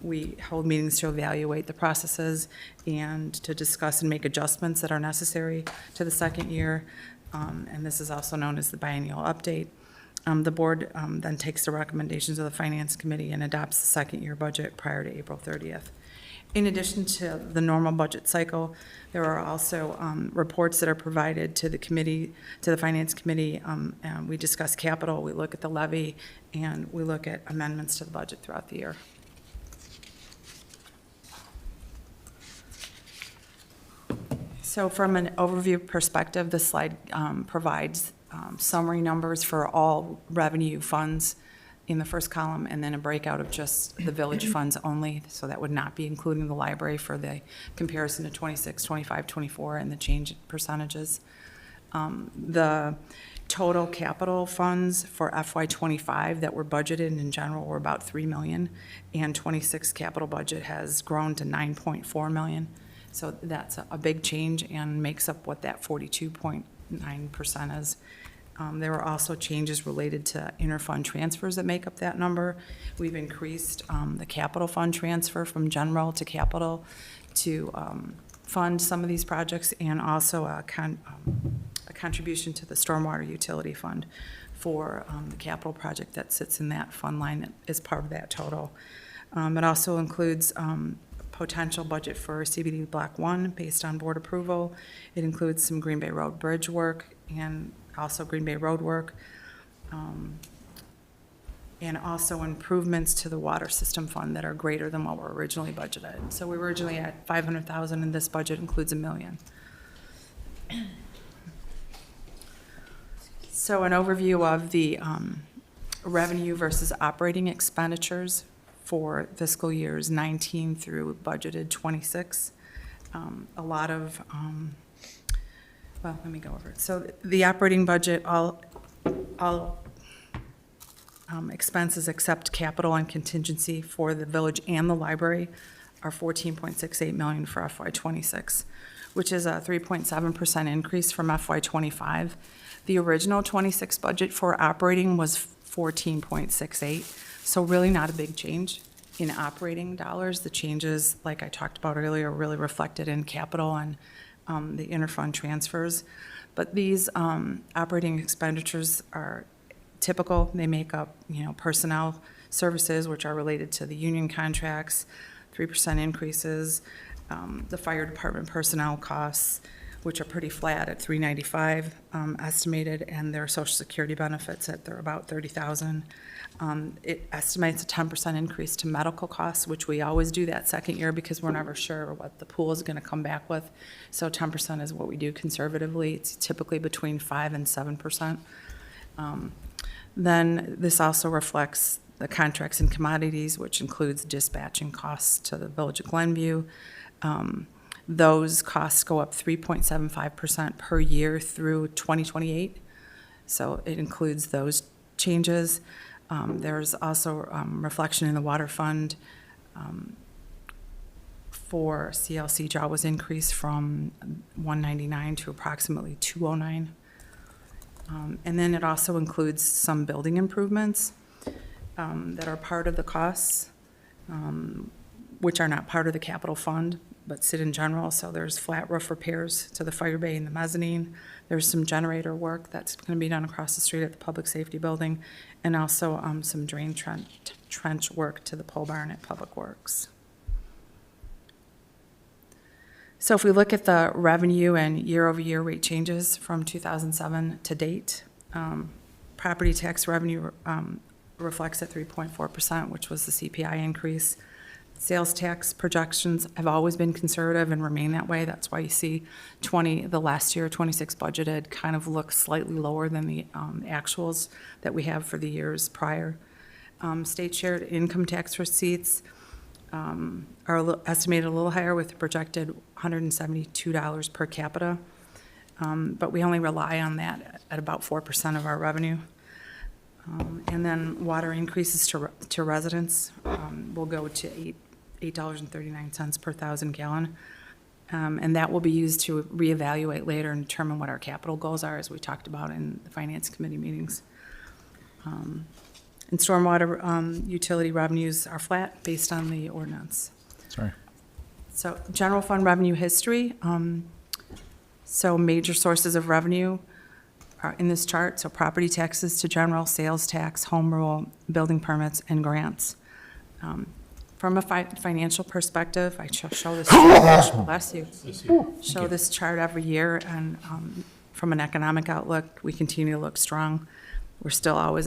we hold meetings to evaluate the processes and to discuss and make adjustments that are necessary to the second year, and this is also known as the biennial update. The board then takes the recommendations of the Finance Committee and adopts the second year budget prior to April 30th. In addition to the normal budget cycle, there are also reports that are provided to the committee, to the Finance Committee. And we discuss capital, we look at the levy, and we look at amendments to the budget throughout the year. So from an overview perspective, this slide provides summary numbers for all revenue funds in the first column, and then a breakout of just the village funds only. So that would not be including the library for the comparison to 26, 25, 24, and the change in percentages. The total capital funds for FY '25 that were budgeted in general were about $3 million, and '26 capital budget has grown to $9.4 million. So that's a big change and makes up what that 42.9% is. There were also changes related to interfund transfers that make up that number. We've increased the capital fund transfer from general to capital to fund some of these projects, and also a contribution to the stormwater utility fund for the capital project that sits in that fund line that is part of that total. It also includes potential budget for CBD Block 1 based on board approval. It includes some Green Bay Road Bridge work and also Green Bay Road work, and also improvements to the water system fund that are greater than what were originally budgeted. So we were originally at $500,000, and this budget includes $1 million. So an overview of the revenue versus operating expenditures for fiscal years 19 through budgeted 26. A lot of well, let me go over it. So the operating budget, all expenses except capital and contingency for the village and the library are $14.68 million for FY '26, which is a 3.7% increase from FY '25. The original '26 budget for operating was $14.68, so really not a big change in operating dollars. The changes, like I talked about earlier, are really reflected in capital and the interfund transfers. But these operating expenditures are typical. They make up, personnel services, which are related to the union contracts, 3% increases, the fire department personnel costs, which are pretty flat at $395 estimated, and their Social Security benefits they're about $30,000. It estimates a 10% increase to medical costs, which we always do that second year because we're never sure what the pool is going to come back with. So 10% is what we do conservatively. It's typically between 5 and 7%. Then this also reflects the contracts and commodities, which includes dispatching costs to the Village of Glenview. Those costs go up 3.75% per year through 2028. So it includes those changes. There's also reflection in the water fund for CLC draw was increased from 199 to approximately 209. And then it also includes some building improvements that are part of the costs, which are not part of the capital fund, but sit in general. So there's flat roof repairs to the fire bay and the mezzanine. There's some generator work that's going to be done across the street at the public safety building, and also some drain trench work to the pole barn at Public Works. So if we look at the revenue and year-over-year rate changes from 2007 to date, property tax revenue reflects at 3.4%, which was the CPI increase. Sales tax projections have always been conservative and remain that way. That's why you see the last year, 26 budgeted, kind of looks slightly lower than the actuals that we have for the years prior. State shared income tax receipts are estimated a little higher with a projected $172 per capita. But we only rely on that at about 4% of our revenue. And then water increases to residents will go to $8.39 per 1,000 gallon. And that will be used to reevaluate later and determine what our capital goals are, as we talked about in the Finance Committee meetings. And stormwater utility revenues are flat based on the ordinance. Sorry. So general fund revenue history. So major sources of revenue are in this chart. So property taxes to general, sales tax, home rule, building permits, and grants. From a financial perspective, I show this, bless you, show this chart every year, and from an economic outlook, we continue to look strong. We're still always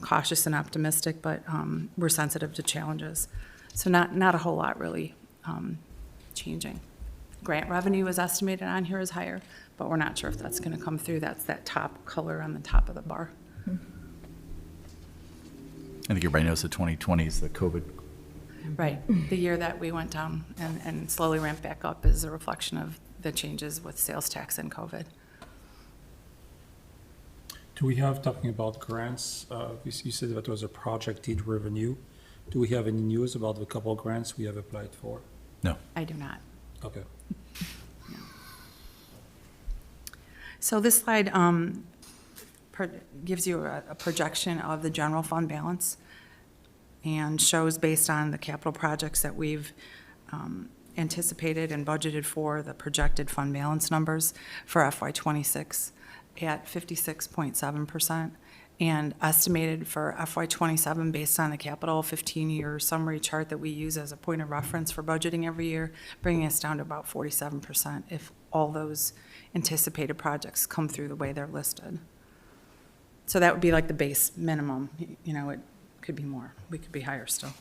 cautious and optimistic, but we're sensitive to challenges. So not a whole lot really changing. Grant revenue is estimated on here as higher, but we're not sure if that's going to come through. That's that top color on the top of the bar. I think everybody knows that 2020 is the COVID. Right. The year that we went down and slowly ramped back up is a reflection of the changes with sales tax and COVID. Do we have, talking about grants, you said that was a projected revenue. Do we have any news about the couple grants we have applied for? No. I do not. Okay. So this slide gives you a projection of the general fund balance and shows, based on the capital projects that we've anticipated and budgeted for, the projected fund balance numbers for FY26 at 56.7%, and estimated for FY27 based on the capital 15-year summary chart that we use as a point of reference for budgeting every year, bringing us down to about 47% if all those anticipated projects come through the way they're listed. So that would be like the base minimum. You know, it could be more. We could be higher still.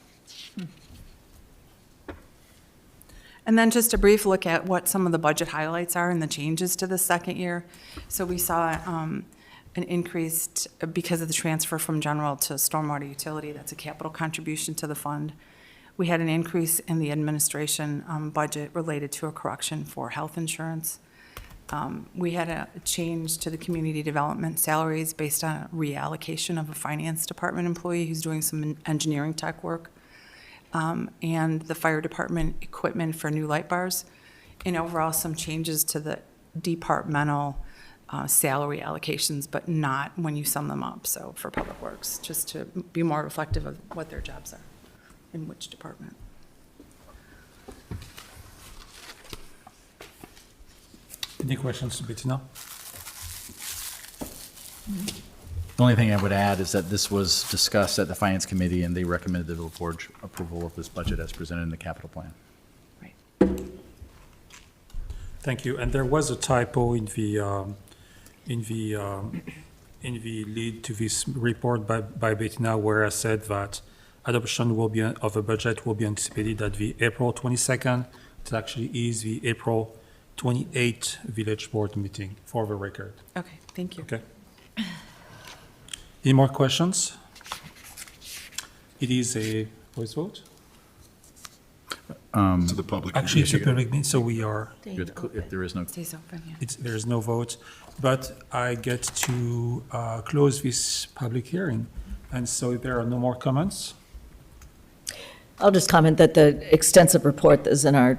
And then just a brief look at what some of the budget highlights are and the changes to the second year. So we saw an increase because of the transfer from general to stormwater utility. That's a capital contribution to the fund. We had an increase in the administration budget related to a correction for health insurance. We had a change to the community development salaries based on a reallocation of a finance department employee who's doing some engineering tech work, and the fire department equipment for new light bars, and overall some changes to the departmental salary allocations, but not when you sum them up. So for Public Works, just to be more reflective of what their jobs are in which department. Any questions, Bettina? The only thing I would add is that this was discussed at the Finance Committee, and they recommended the board approval of this budget as presented in the capital plan. Right. Thank you. And there was a typo in the lead to this report by Bettina, where I said that adoption of a budget will be anticipated at the April 22nd. It actually is the April 28th Village Board meeting, for the record. Okay, thank you. Okay. Any more questions? It is a voice vote? To the public. Actually, it's a public meeting, so we are, If there is no, Stays open, yeah. there is no vote. But I get to close this public hearing. And so if there are no more comments, I'll just comment that the extensive report that's in our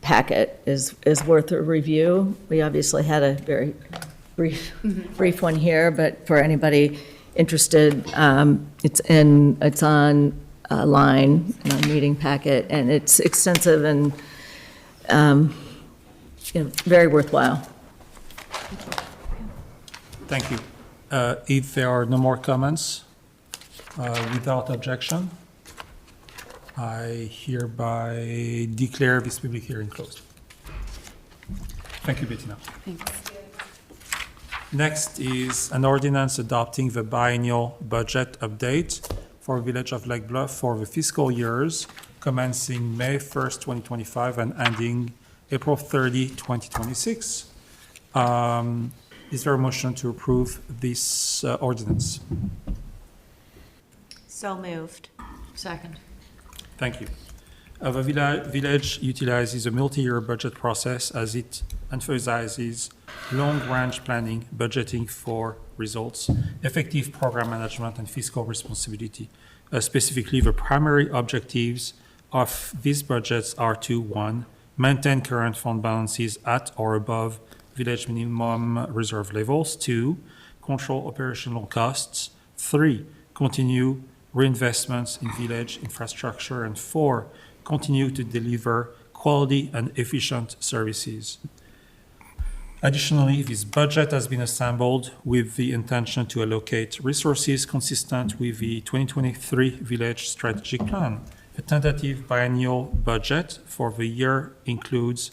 packet is worth a review. We obviously had a very brief one here, but for anybody interested, it's on line in our meeting packet, and it's extensive and very worthwhile. thank you. If there are no more comments, without objection, I hereby declare this public hearing closed. Thank you, Bettina. Thanks. Next is an ordinance adopting the biennial budget update for Village of Lake Bluff for the fiscal years commencing May 1st, 2025 and ending April 30, 2026. Is there a motion to approve this ordinance? So moved. Second. Thank you. The village utilizes a multi-year budget process as it emphasizes long-range planning, budgeting for results, effective program management, and fiscal responsibility. Specifically, the primary objectives of these budgets are to, 1, maintain current fund balances at or above village minimum reserve levels, 2, control operational costs, 3, continue reinvestments in village infrastructure, and 4, continue to deliver quality and efficient services. Additionally, this budget has been assembled with the intention to allocate resources consistent with the 2023 Village Strategic Plan. The tentative biennial budget for the year includes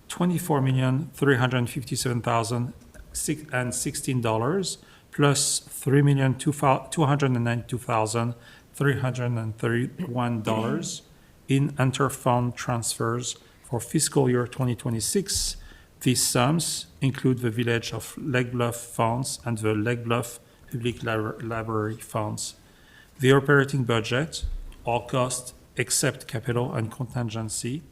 $24,357,016 plus $3,292,331 in interfund transfers for fiscal year 2026. These sums include the Village of Lake Bluff funds and the Lake Bluff Public Library funds. The operating budget, all costs except capital and contingency,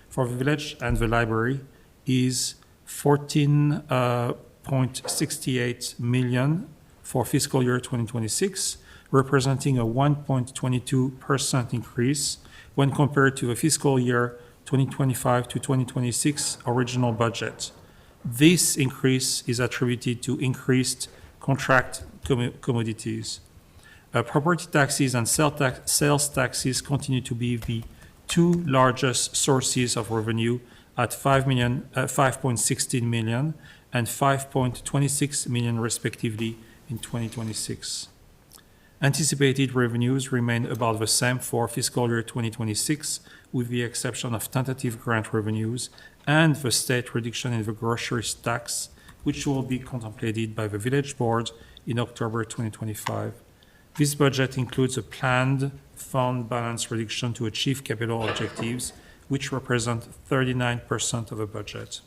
for the village and the library is $14.68 million for fiscal year 2026, representing a 1.22% increase when compared to the fiscal year 2025 to 2026 original budget. This increase is attributed to increased contract commodities. Property taxes and sales taxes continue to be the two largest sources of revenue at $5.16 million and $5.26 million respectively in 2026. Anticipated revenues remain about the same for fiscal year 2026, with the exception of tentative grant revenues and the state reduction in the groceries tax, which will be contemplated by the village board in October 2025. This budget includes a planned fund balance reduction to achieve capital objectives, which represent 39% of the budget.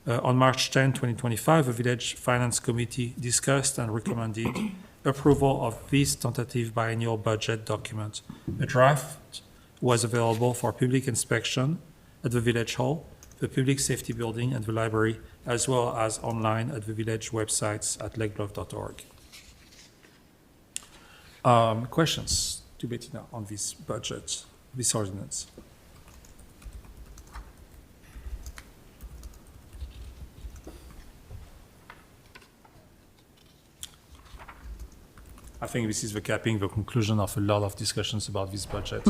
On March 10, 2025, the Village Finance Committee discussed and recommended approval of this tentative biennial budget document. A draft was available for public inspection at the Village Hall, the Public Safety Building, and the library, as well as online at the village websites at lakebluff.org. Questions to Bettina on this budget, this ordinance? I think this is the conclusion of a lot of discussions about this budget.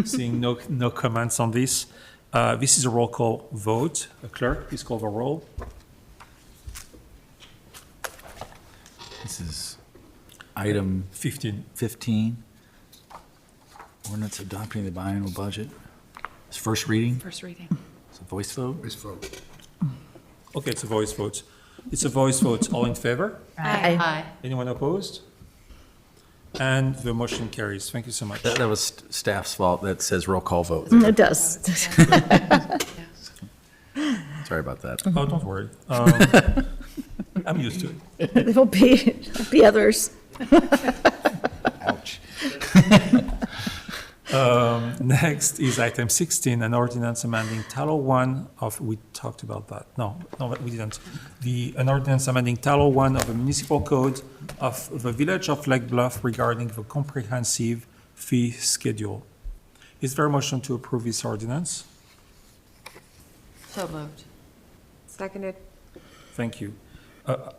Seeing no comments on this. This is a roll call vote. Clerk, please call the roll. This is item 15. Ordinance adopting the biennial budget. It's first reading. First reading. It's a voice vote. Voice vote. Okay, it's a voice vote. It's a voice vote. All in favor? Aye. Anyone opposed? And the motion carries. Thank you so much. That was staff's fault. That says roll call vote. It does. Sorry about that. Oh, don't worry. I'm used to it. There'll be others. Ouch. Next is item 16, an ordinance amending Title 1 of, we talked about that. No, we didn't. An ordinance amending Title 1 of the Municipal Code of the Village of Lake Bluff regarding the comprehensive fee schedule. Is there a motion to approve this ordinance? So moved. Seconded. Thank you.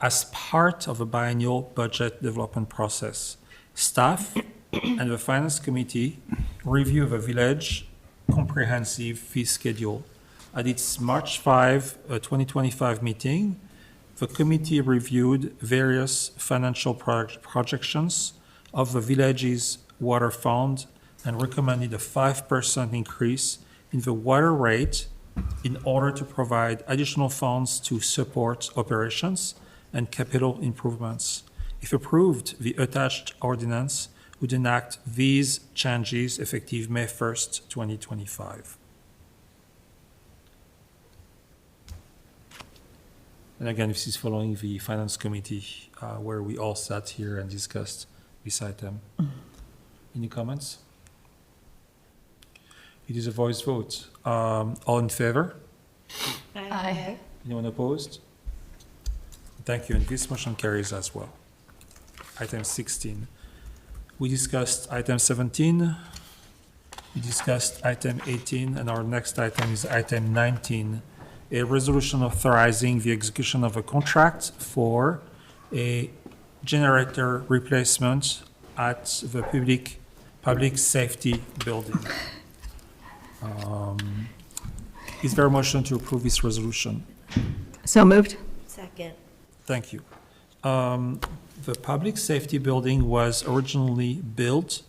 As part of the biennial budget development process, staff and the Finance Committee review the village comprehensive fee schedule. At its March 5, 2025 meeting, the committee reviewed various financial projections of the village's water fund and recommended a 5% increase in the water rate in order to provide additional funds to support operations and capital improvements. If approved, the attached ordinance would enact these changes effective May 1st, 2025. And again, this is following the Finance Committee where we all sat here and discussed this item. Any comments? It is a voice vote. All in favor? Aye. Anyone opposed? Thank you, and this motion carries as well. Item 16. We discussed item 17. We discussed item 18, and our next item is item 19, a resolution authorizing the execution of a contract for a generator replacement at the public safety building. Is there a motion to approve this resolution? So moved. Second. Thank you. The public safety building was originally built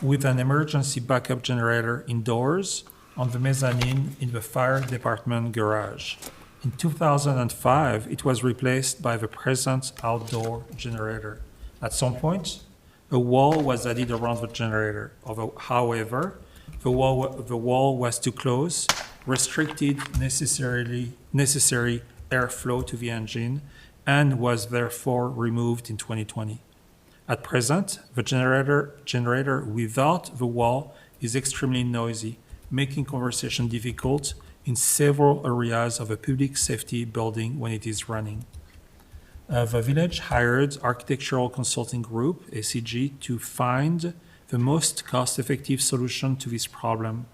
with an emergency backup generator indoors on the mezzanine in the fire department garage. In 2005, it was replaced by the present outdoor generator. At some point, a wall was added around the generator. However, the wall was too close, restricted necessary airflow to the engine, and was therefore removed in 2020. At present, the generator without the wall is extremely noisy, making conversation difficult in several areas of a public safety building when it is running. The village hired architectural consulting group, ACG, to find the most cost-effective solution to this problem.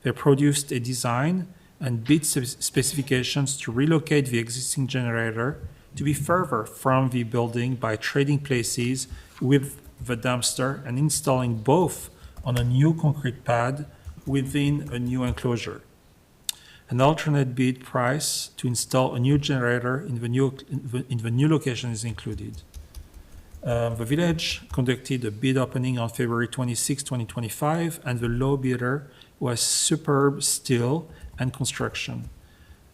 They produced a design and bid specifications to relocate the existing generator to be further from the building by trading places with the dumpster and installing both on a new concrete pad within a new enclosure. An alternate bid price to install a new generator in the new location is included. The village conducted a bid opening on February 26, 2025, and the low bidder was Superb Steel and Construction.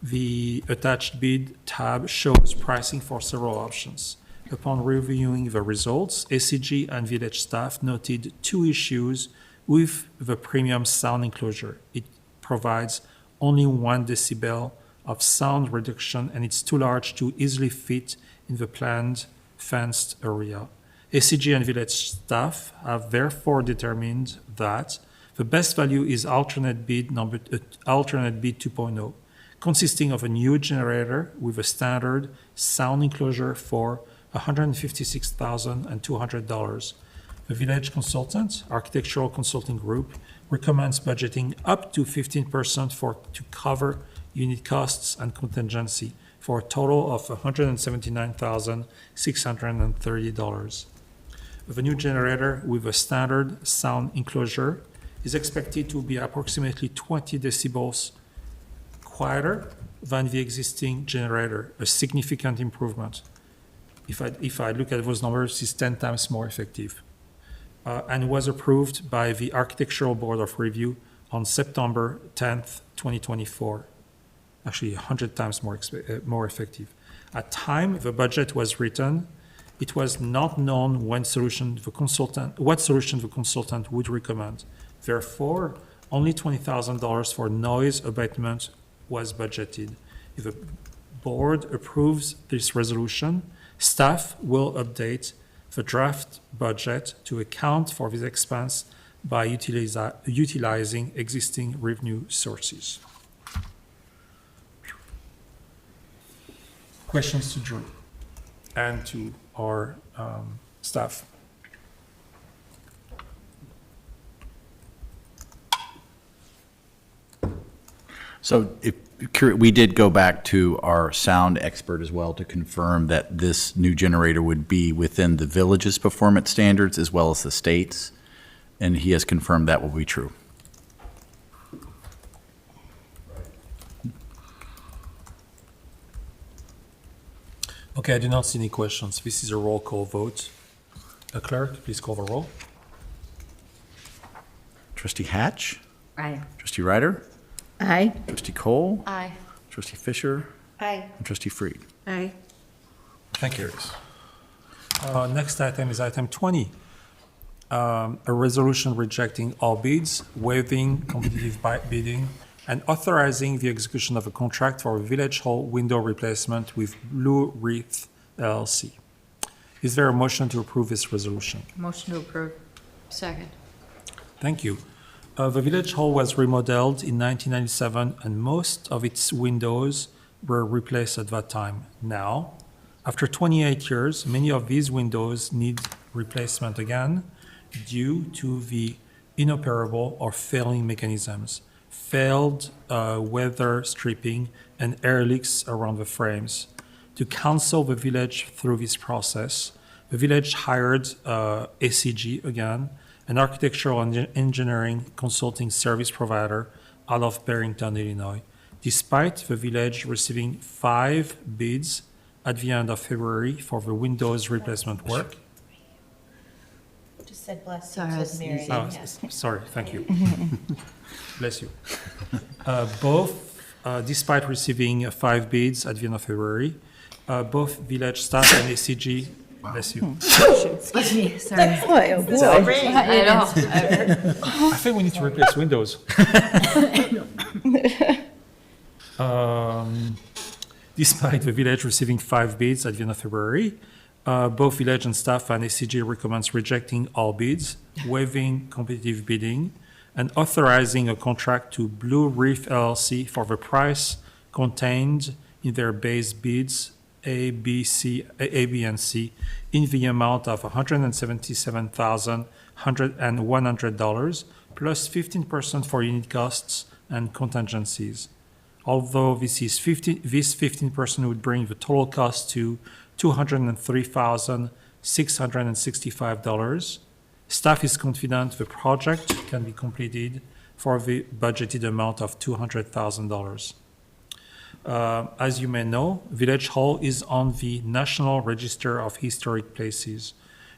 The attached bid tab shows pricing for several options. Upon reviewing the results, ACG and village staff noted two issues with the premium sound enclosure. It provides only 1 decibel of sound reduction, and it's too large to easily fit in the planned fenced area. ACG and village staff have therefore determined that the best value is alternate bid 2.0, consisting of a new generator with a standard sound enclosure for $156,200. The village consultant, architectural consulting group, recommends budgeting up to 15% to cover unit costs and contingency for a total of $179,630. The new generator with a standard sound enclosure is expected to be approximately 20 decibels quieter than the existing generator, a significant improvement. If I look at those numbers, it's 10 times more effective. And was approved by the Architectural Board of Review on September 10th, 2024. Actually, 100 times more effective. At time the budget was written, it was not known what solution the consultant would recommend. Therefore, only $20,000 for noise abatement was budgeted. If the board approves this resolution, staff will update the draft budget to account for this expense by utilizing existing revenue sources. Questions to Drew and to our staff? So we did go back to our sound expert as well to confirm that this new generator would be within the village's performance standards as well as the state's, and he has confirmed that will be true. Okay, I do not see any questions. This is a roll call vote. Clerk, please call the roll. Trustee Hatch? Aye. Trustee Ryder? Aye. Trustee Cole? Aye. Trustee Fisher? Aye. And Trustee Freed? Aye. Thank you. Next item is item 20. A resolution rejecting all bids, waiving competitive bidding, and authorizing the execution of a contract for a Village Hall window replacement with Blue Wreath LLC. Is there a motion to approve this resolution? Motion to approve. Second. Thank you. The Village Hall was remodeled in 1997 and most of its windows were replaced at that time. Now, after 28 years, many of these windows need replacement again due to the inoperable or failing mechanisms, failed weather stripping, and air leaks around the frames. To counsel the village through this process, the village hired ACG again, an architectural and engineering consulting service provider out of Barrington, Illinois. Despite the village receiving 5 bids at the end of February for the windows replacement work. Just said bless Sorry, I was sneezing. Oh, sorry, thank you. Bless you. Despite receiving 5 bids at the end of February, both village staff and ACG, bless you. Excuse me, sorry. Boy, oh boy. I know. I think we need to replace windows. Despite the village receiving 5 bids at the end of February, both village and staff and ACG recommends rejecting all bids, waiving competitive bidding, and authorizing a contract to Blue Reef LLC for the price contained in their base bids A, B, and C in the amount of $177,100 plus 15% for unit costs and contingencies. Although this 15% would bring the total cost to $203,665, staff is confident the project can be completed for the budgeted amount of $200,000. As you may know, Village Hall is on the National Register of Historic Places.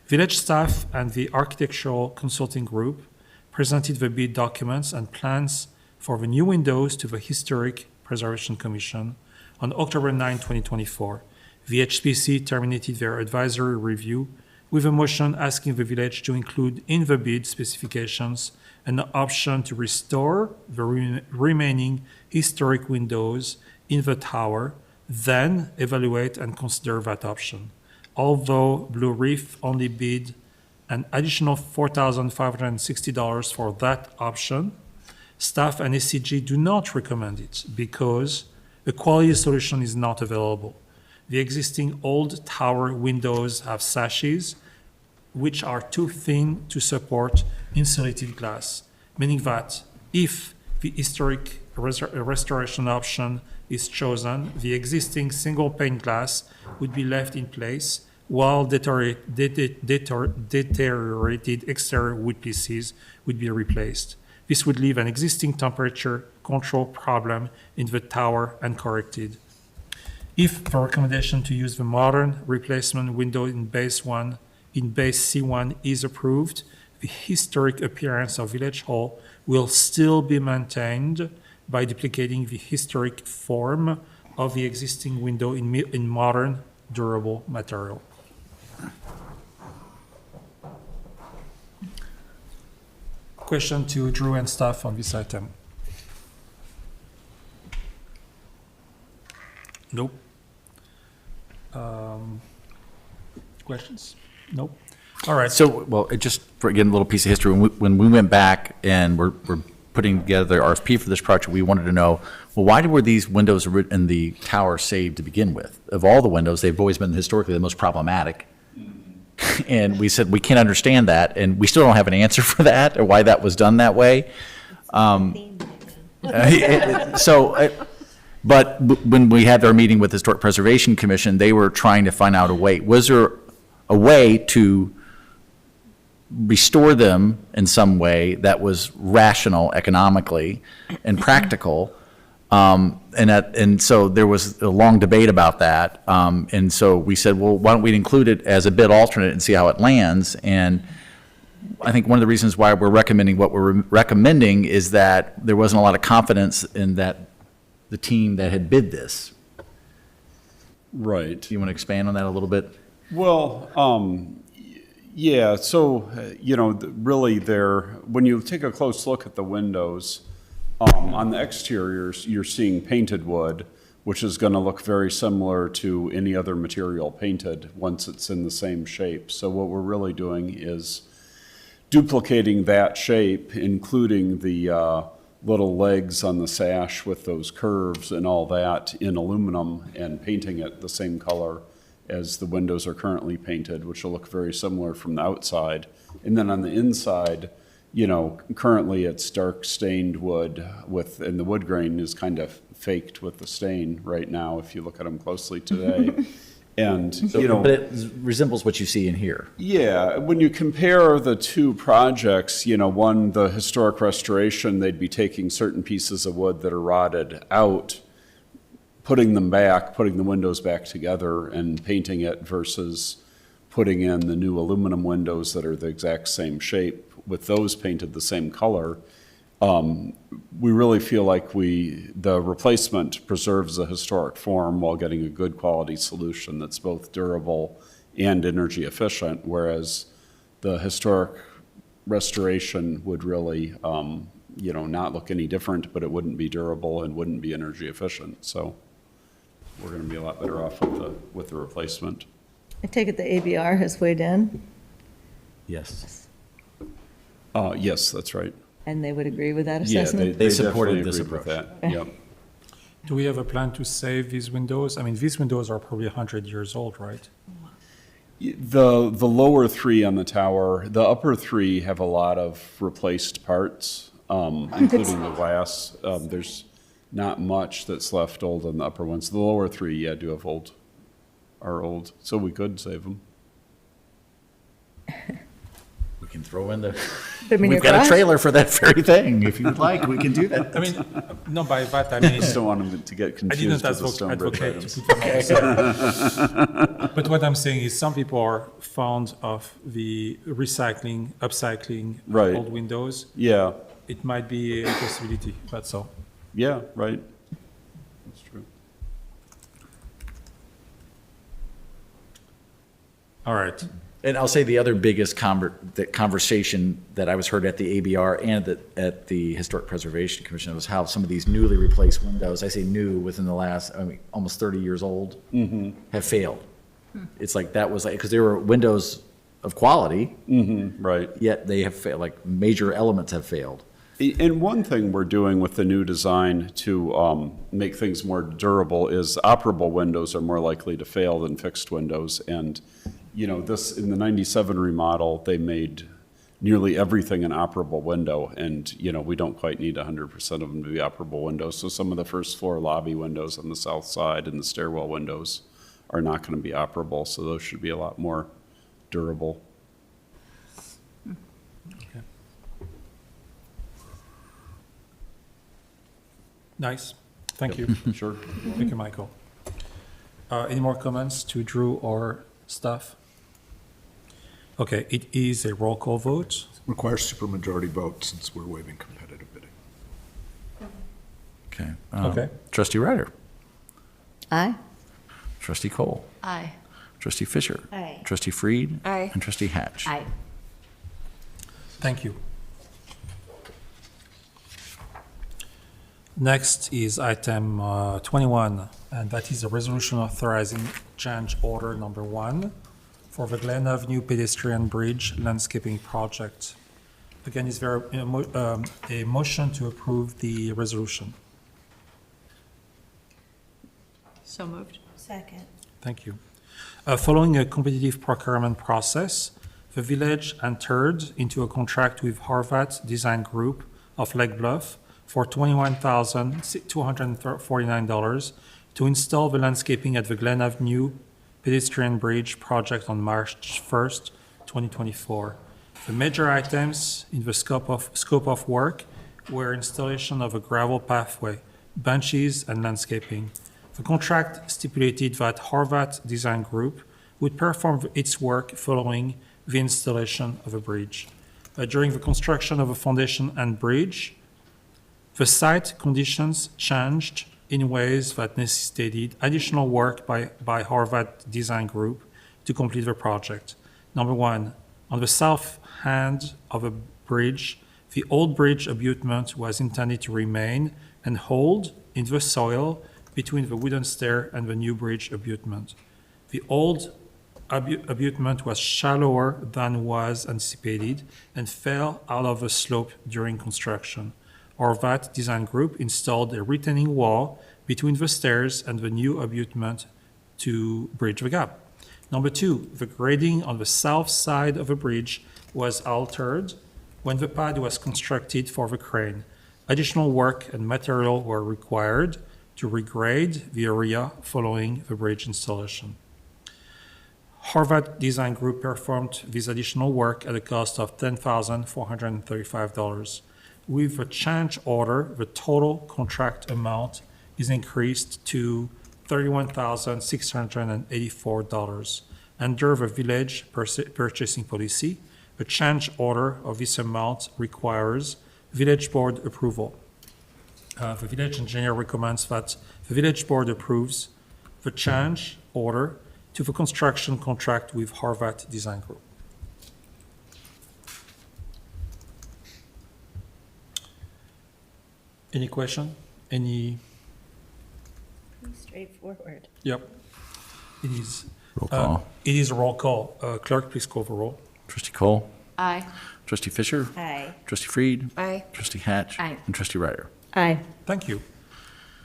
Village staff and the Architectural Consulting Group presented the bid documents and plans for the new windows to the Historic Preservation Commission on October 9, 2024. The HPC terminated their advisory review with a motion asking the village to include in the bid specifications an option to restore the remaining historic windows in the tower, then evaluate and consider that option. Although Blue Reef only bid an additional $4,560 for that option, staff and SCG do not recommend it because a quality solution is not available. The existing old tower windows have sashes which are too thin to support insulated glass, meaning that if the historic restoration option is chosen, the existing single pane glass would be left in place while deteriorated exterior wood pieces would be replaced. This would leave an existing temperature control problem in the tower uncorrected. If the recommendation to use the modern replacement window in base C1 is approved, the historic appearance of Village Hall will still be maintained by duplicating the historic form of the existing window in modern, durable material. Question to Drew and staff on this item? Nope. Questions? Nope. All right. So, well, just for, again, a little piece of history, when we went back and we're putting together the RFP for this project, we wanted to know, well, why were these windows in the tower saved to begin with? Of all the windows, they've always been historically the most problematic. And we said, we can't understand that, and we still don't have an answer for that, or why that was done that way. But when we had our meeting with the Historic Preservation Commission, they were trying to find out a way. Was there a way to restore them in some way that was rational economically and practical? And so there was a long debate about that. And so we said, well, why don't we include it as a bid alternate and see how it lands? And I think one of the reasons why we're recommending what we're recommending is that there wasn't a lot of confidence in that the team that had bid this. Right. Do you want to expand on that a little bit? Well, yeah, so, really when you take a close look at the windows, on the exteriors, you're seeing painted wood, which is going to look very similar to any other material painted once it's in the same shape. So what we're really doing is duplicating that shape, including the little legs on the sash with those curves and all that in aluminum, and painting it the same color as the windows are currently painted, which will look very similar from the outside. And then on the inside, you know, currently it's dark stained wood and the wood grain is kind of faked with the stain right now, if you look at them closely today. And, you know. But it resembles what you see in here. Yeah, when you compare the two projects, you know, one, the historic restoration, they'd be taking certain pieces of wood that are rotted out, putting them back, putting the windows back together and painting it versus putting in the new aluminum windows that are the exact same shape with those painted the same color. We really feel like the replacement preserves the historic form while getting a good quality solution that's both durable and energy efficient, whereas the historic restoration would really, you know, not look any different, but it wouldn't be durable and wouldn't be energy efficient. So we're going to be a lot better off with the replacement. I take it the ABR has weighed in? Yes. Yes, that's right. And they would agree with that Yeah, assessment? They supported definitely this agreed with approach. that. Yep. Do we have a plan to save these windows? I mean, these windows are probably 100 years old, right? The lower three on the tower, the upper three have a lot of replaced parts, including the glass. There's not much that's left old on the upper ones. The lower three, yeah, are old, so we could save them. We can throw in the, I mean, we've your got a garage- trailer for that very thing. If you'd like, we can do that. I mean, no, by that I mean, Just don't want them to get I confused didn't with the Stonebridge advocate items. to put them on sale. But what I'm saying is some people are fond of the recycling, upcycling Right. old windows. Yeah, It might be a possibility, that's all. yeah, right. That's true. All right. And I'll say the other biggest conversation that I was heard at the ABR and at the Historic Preservation Commission was how some of these newly replaced windows, I say new within the last, I mean, almost 30 years old, have failed. It's like, that was like, because they were windows of quality, Right. yet they have failed, like major elements have failed. And one thing we're doing with the new design to make things more durable is operable windows are more likely to fail than fixed windows. And, you know, this, in the 97 remodel, they made nearly everything an operable window. And, you know, we don't quite need 100% of them to be operable windows. So some of the first floor lobby windows on the south side and the stairwell windows are not going to be operable. So those should be a lot more durable. Nice. Thank you. Sure. Thank you, Michael. Any more comments to Drew or staff? Okay, it is a roll call vote. Requires supermajority vote since we're waiving competitive bidding. Okay. Okay. Trustee Ryder, Aye? Trustee Cole, Aye. Trustee Fisher. Aye. Trustee Freed. Aye. And Trustee Hatch. Aye. Thank you. Next is item 21, and that is a resolution authorizing change order number 1 for the Glen Avenue pedestrian bridge landscaping project. Again, is there a motion to approve the resolution? So moved. Second. Thank you. Following a competitive procurement process, the village entered into a contract with Horvat Design Group of Lake Bluff for $21,249 to install the landscaping at the Glen Avenue pedestrian bridge project on March 1st, 2024. The major items in the scope of work were installation of a gravel pathway, benches, and landscaping. The contract stipulated that Horvat Design Group would perform its work following the installation of a bridge. During the construction of a foundation and bridge, the site conditions changed in ways that necessitated additional work by Horvat Design Group to complete the project. Number 1, on the south hand of a bridge, the old bridge abutment was intended to remain and hold in the soil between the wooden stair and the new bridge abutment. The old abutment was shallower than was anticipated and fell out of a slope during construction. Horvat Design Group installed a retaining wall between the stairs and the new abutment to bridge the gap. Number two, the grading on the south side of the bridge was altered when the pad was constructed for the crane. Additional work and material were required to regrade the area following the bridge installation. Horvat Design Group performed this additional work at a cost of $10,435. With the change order, the total contract amount is increased to $31,684. Under the village purchasing policy, a change order of this amount requires village board approval. The village engineer recommends that the village board approves the change order to the construction contract with Horvat Design Group. Any question? Any? Pretty straightforward. Yep. It is. Roll call. It is a roll call. Clerk, please call the roll. Trustee Cole? Aye. Trustee Fisher? Aye. Trustee Freed? Aye. Trustee Hatch? Aye. And Trustee Ryder? Aye. Thank you.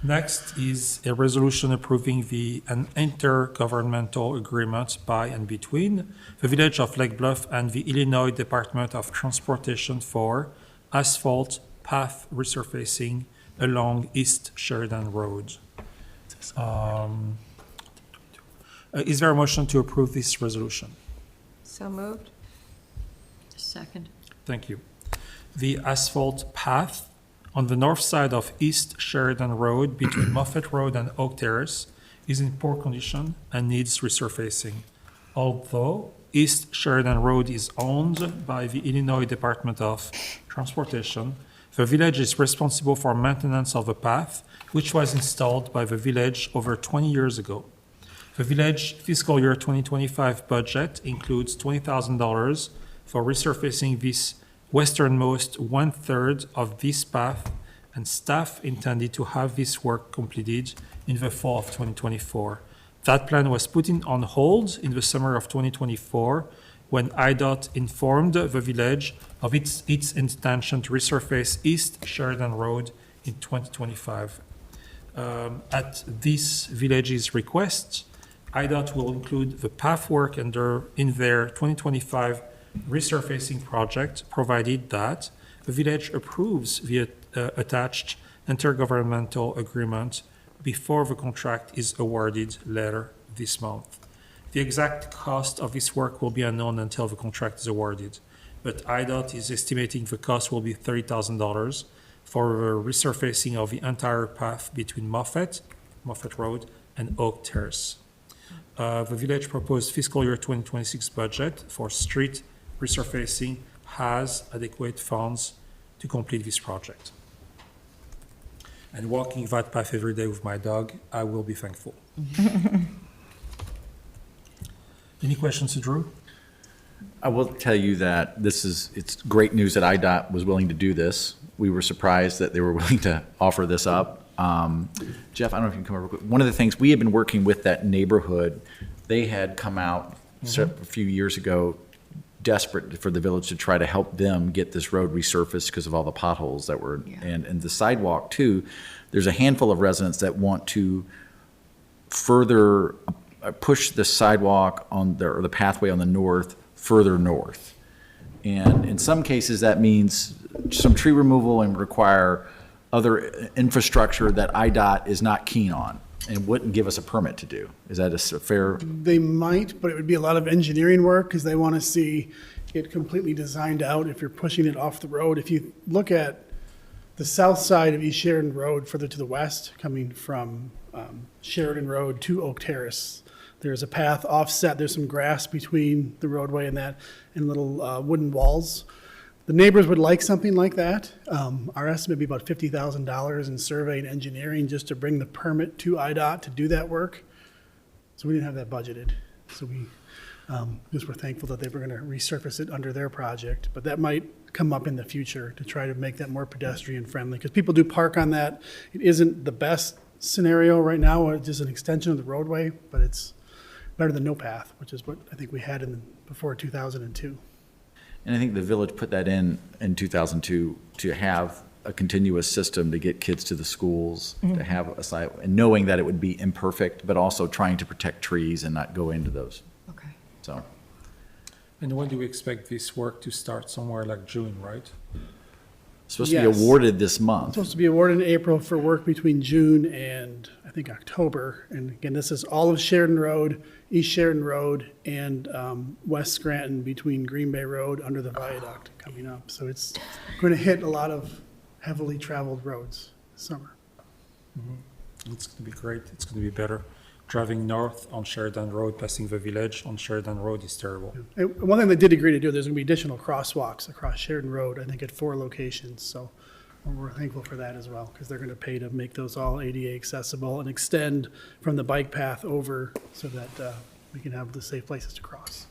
Next is a resolution approving an intergovernmental agreement by and between the Village of Lake Bluff and the Illinois Department of Transportation for asphalt path resurfacing along East Sheridan Road. Is there a motion to approve this resolution? So moved. Second. Thank you. The asphalt path on the north side of East Sheridan Road between Moffett Road and Oak Terrace is in poor condition and needs resurfacing. Although East Sheridan Road is owned by the Illinois Department of Transportation, the village is responsible for maintenance of the path, which was installed by the village over 20 years ago. The village fiscal year 2025 budget includes $20,000 for resurfacing this westernmost one-third of this path, and staff intended to have this work completed in the fall of 2024. That plan was put on hold in the summer of 2024 when IDOT informed the village of its intention to resurface East Sheridan Road in 2025. At this village's request, IDOT will include the path work in their 2025 resurfacing project, provided that the village approves the attached intergovernmental agreement before the contract is awarded later this month. The exact cost of this work will be unknown until the contract is awarded, but IDOT is estimating the cost will be $30,000 for the resurfacing of the entire path between Moffett Road, and Oak Terrace. The village proposed fiscal year 2026 budget for street resurfacing has adequate funds to complete this project. And walking that path every day with my dog, I will be thankful. Any questions, Drew? I will tell you that it's great news that IDOT was willing to do this. We were surprised that they were willing to offer this up. Jeff, I don't know if you can come over quick. One of the things, we had been working with that neighborhood. They had come out a few years ago, desperate for the village to try to help them get this road resurfaced because of all the potholes that were, and the sidewalk too. There's a handful of residents that want to further push the sidewalk or the pathway on the north further north. And in some cases, that means some tree removal and require other infrastructure that IDOT is not keen on and wouldn't give us a permit to do. Is that a fair? They might, but it would be a lot of engineering work because they want to see it completely designed out if you're pushing it off the road. If you look at the south side of East Sheridan Road, further to the west, coming from Sheridan Road to Oak Terrace, there's a path offset. There's some grass between the roadway and that, and little wooden walls. The neighbors would like something like that. Our estimate would be about $50,000 in survey and engineering just to bring the permit to IDOT to do that work. So we didn't have that budgeted. So we just were thankful that they were going to resurface it under their project. But that might come up in the future to try to make that more pedestrian friendly because people do park on that. It isn't the best scenario right now. It's just an extension of the roadway, but it's better than no path, which is what I think we had before 2002. And I think the village put that in 2002 to have a continuous system to get kids to the schools, to have a site, and knowing that it would be imperfect, but also trying to protect trees and not go into those. Okay. So, And when do we expect this work to start? Somewhere like June, right? supposed to be Yes. awarded this It's month. supposed to be awarded in April for work between June and, I think, October. And again, this is all of Sheridan Road, East Sheridan Road, and West Scranton between Green Bay Road under the viaduct coming up. So it's going to hit a lot of heavily traveled roads this summer. It's going to be great. It's going to be better. Driving north on Sheridan Road, passing the village on Sheridan Road is terrible. And one thing they did agree to do, there's going to be additional crosswalks across Sheridan Road, I think at 4 locations. So we're thankful for that as well, because they're going to pay to make those all ADA accessible and extend from the bike path over so that we can have the safe places to cross.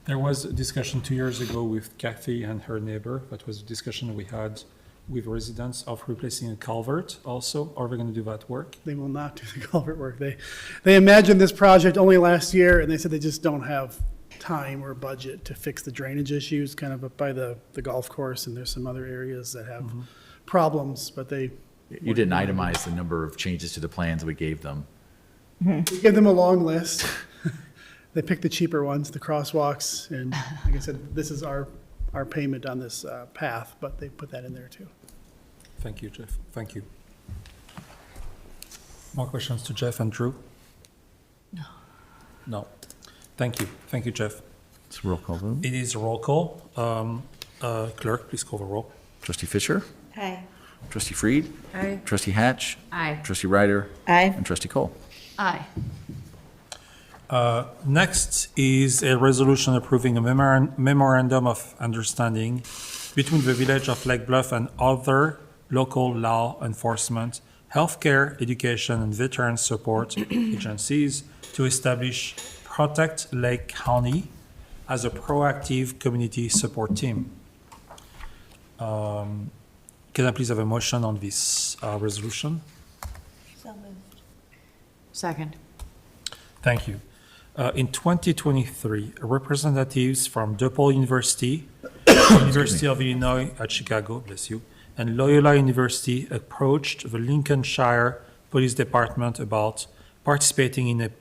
There was a discussion 2 years ago with Kathy and her neighbor. That was a discussion we had with residents of replacing a culvert also. Are we going to do that work? They will not do the culvert work. They imagined this project only last year, and they said they just don't have time or budget to fix the drainage issues kind of up by the golf course, and there's some other areas that have problems, but they You didn't itemize the number of changes to the plans we gave them. we give them a long list. They pick the cheaper ones, the crosswalks, and like I said, this is our payment on this path, but they put that in there too. Thank you, Jeff. Thank you. More questions to Jeff and Drew? No. No. Thank you. Thank you, Jeff. It's a roll call vote. It is a roll call. Clerk, please call the roll. Trustee Fisher? Aye. Trustee Freed? Aye. Trustee Hatch? Aye. Trustee Ryder? Aye. And Trustee Cole? Aye. Next is a resolution approving a memorandum of understanding between the Village of Lake Bluff and other local law enforcement, healthcare, education, and veteran support agencies to establish Protect Lake County as a proactive community support team. Can I please have a motion on this resolution? So moved. Second. Thank you. In 2023, representatives from DePaul University, University of Illinois at Chicago, bless you, and Loyola University approached the Lincolnshire Police Department about participating in a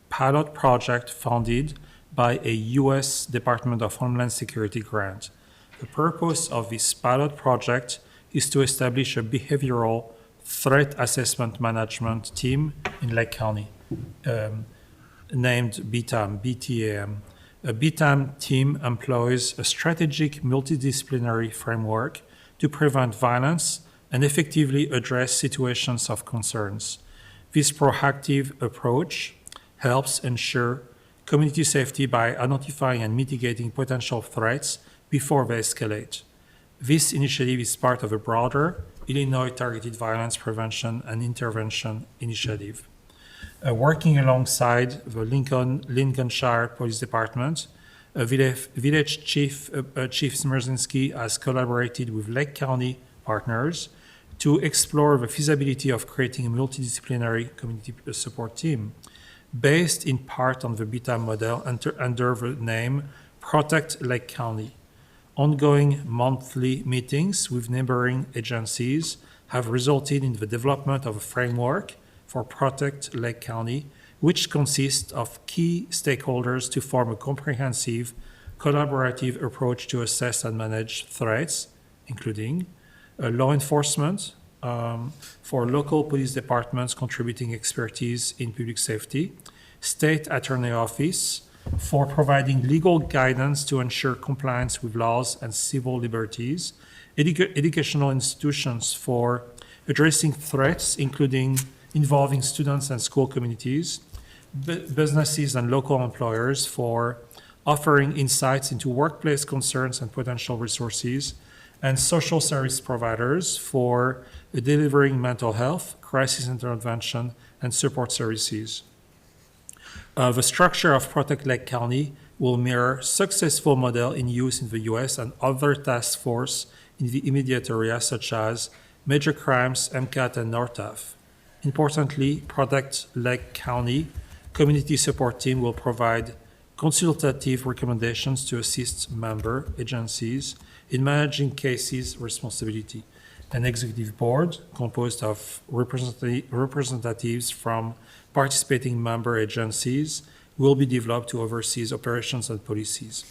pilot project funded by a U.S. Department of Homeland Security grant. The purpose of this pilot project is to establish a behavioral threat assessment management team in Lake County. Named BTAM. A BTAM team employs a strategic multidisciplinary framework to prevent violence and effectively address situations of concerns. This proactive approach helps ensure community safety by identifying and mitigating potential threats before they escalate. This initiative is part of a broader Illinois Targeted Violence Prevention and Intervention initiative. Working alongside the Lincolnshire Police Department, Village Chief Smerzinski has collaborated with Lake County partners to explore the feasibility of creating a multidisciplinary community support team, based in part on the BTAM model under the name Protect Lake County. Ongoing monthly meetings with neighboring agencies have resulted in the development of a framework for Protect Lake County, which consists of key stakeholders to form a comprehensive, collaborative approach to assess and manage threats, including law enforcement, for local police departments contributing expertise in public safety, state attorney office, for providing legal guidance to ensure compliance with laws and civil liberties, educational institutions for addressing threats, including involving students and school communities, businesses and local employers for offering insights into workplace concerns and potential resources, and social service providers for delivering mental health, crisis intervention, and support services. The structure of Protect Lake County will mirror successful model in use in the U.S. and other task force in the immediate area, such as Major Crimes, MCAT, and NORTAF. Importantly, Protect Lake County Community support team will provide consultative recommendations to assist member agencies in managing cases responsibility. An executive board composed of representatives from participating member agencies will be developed to oversee operations and policies.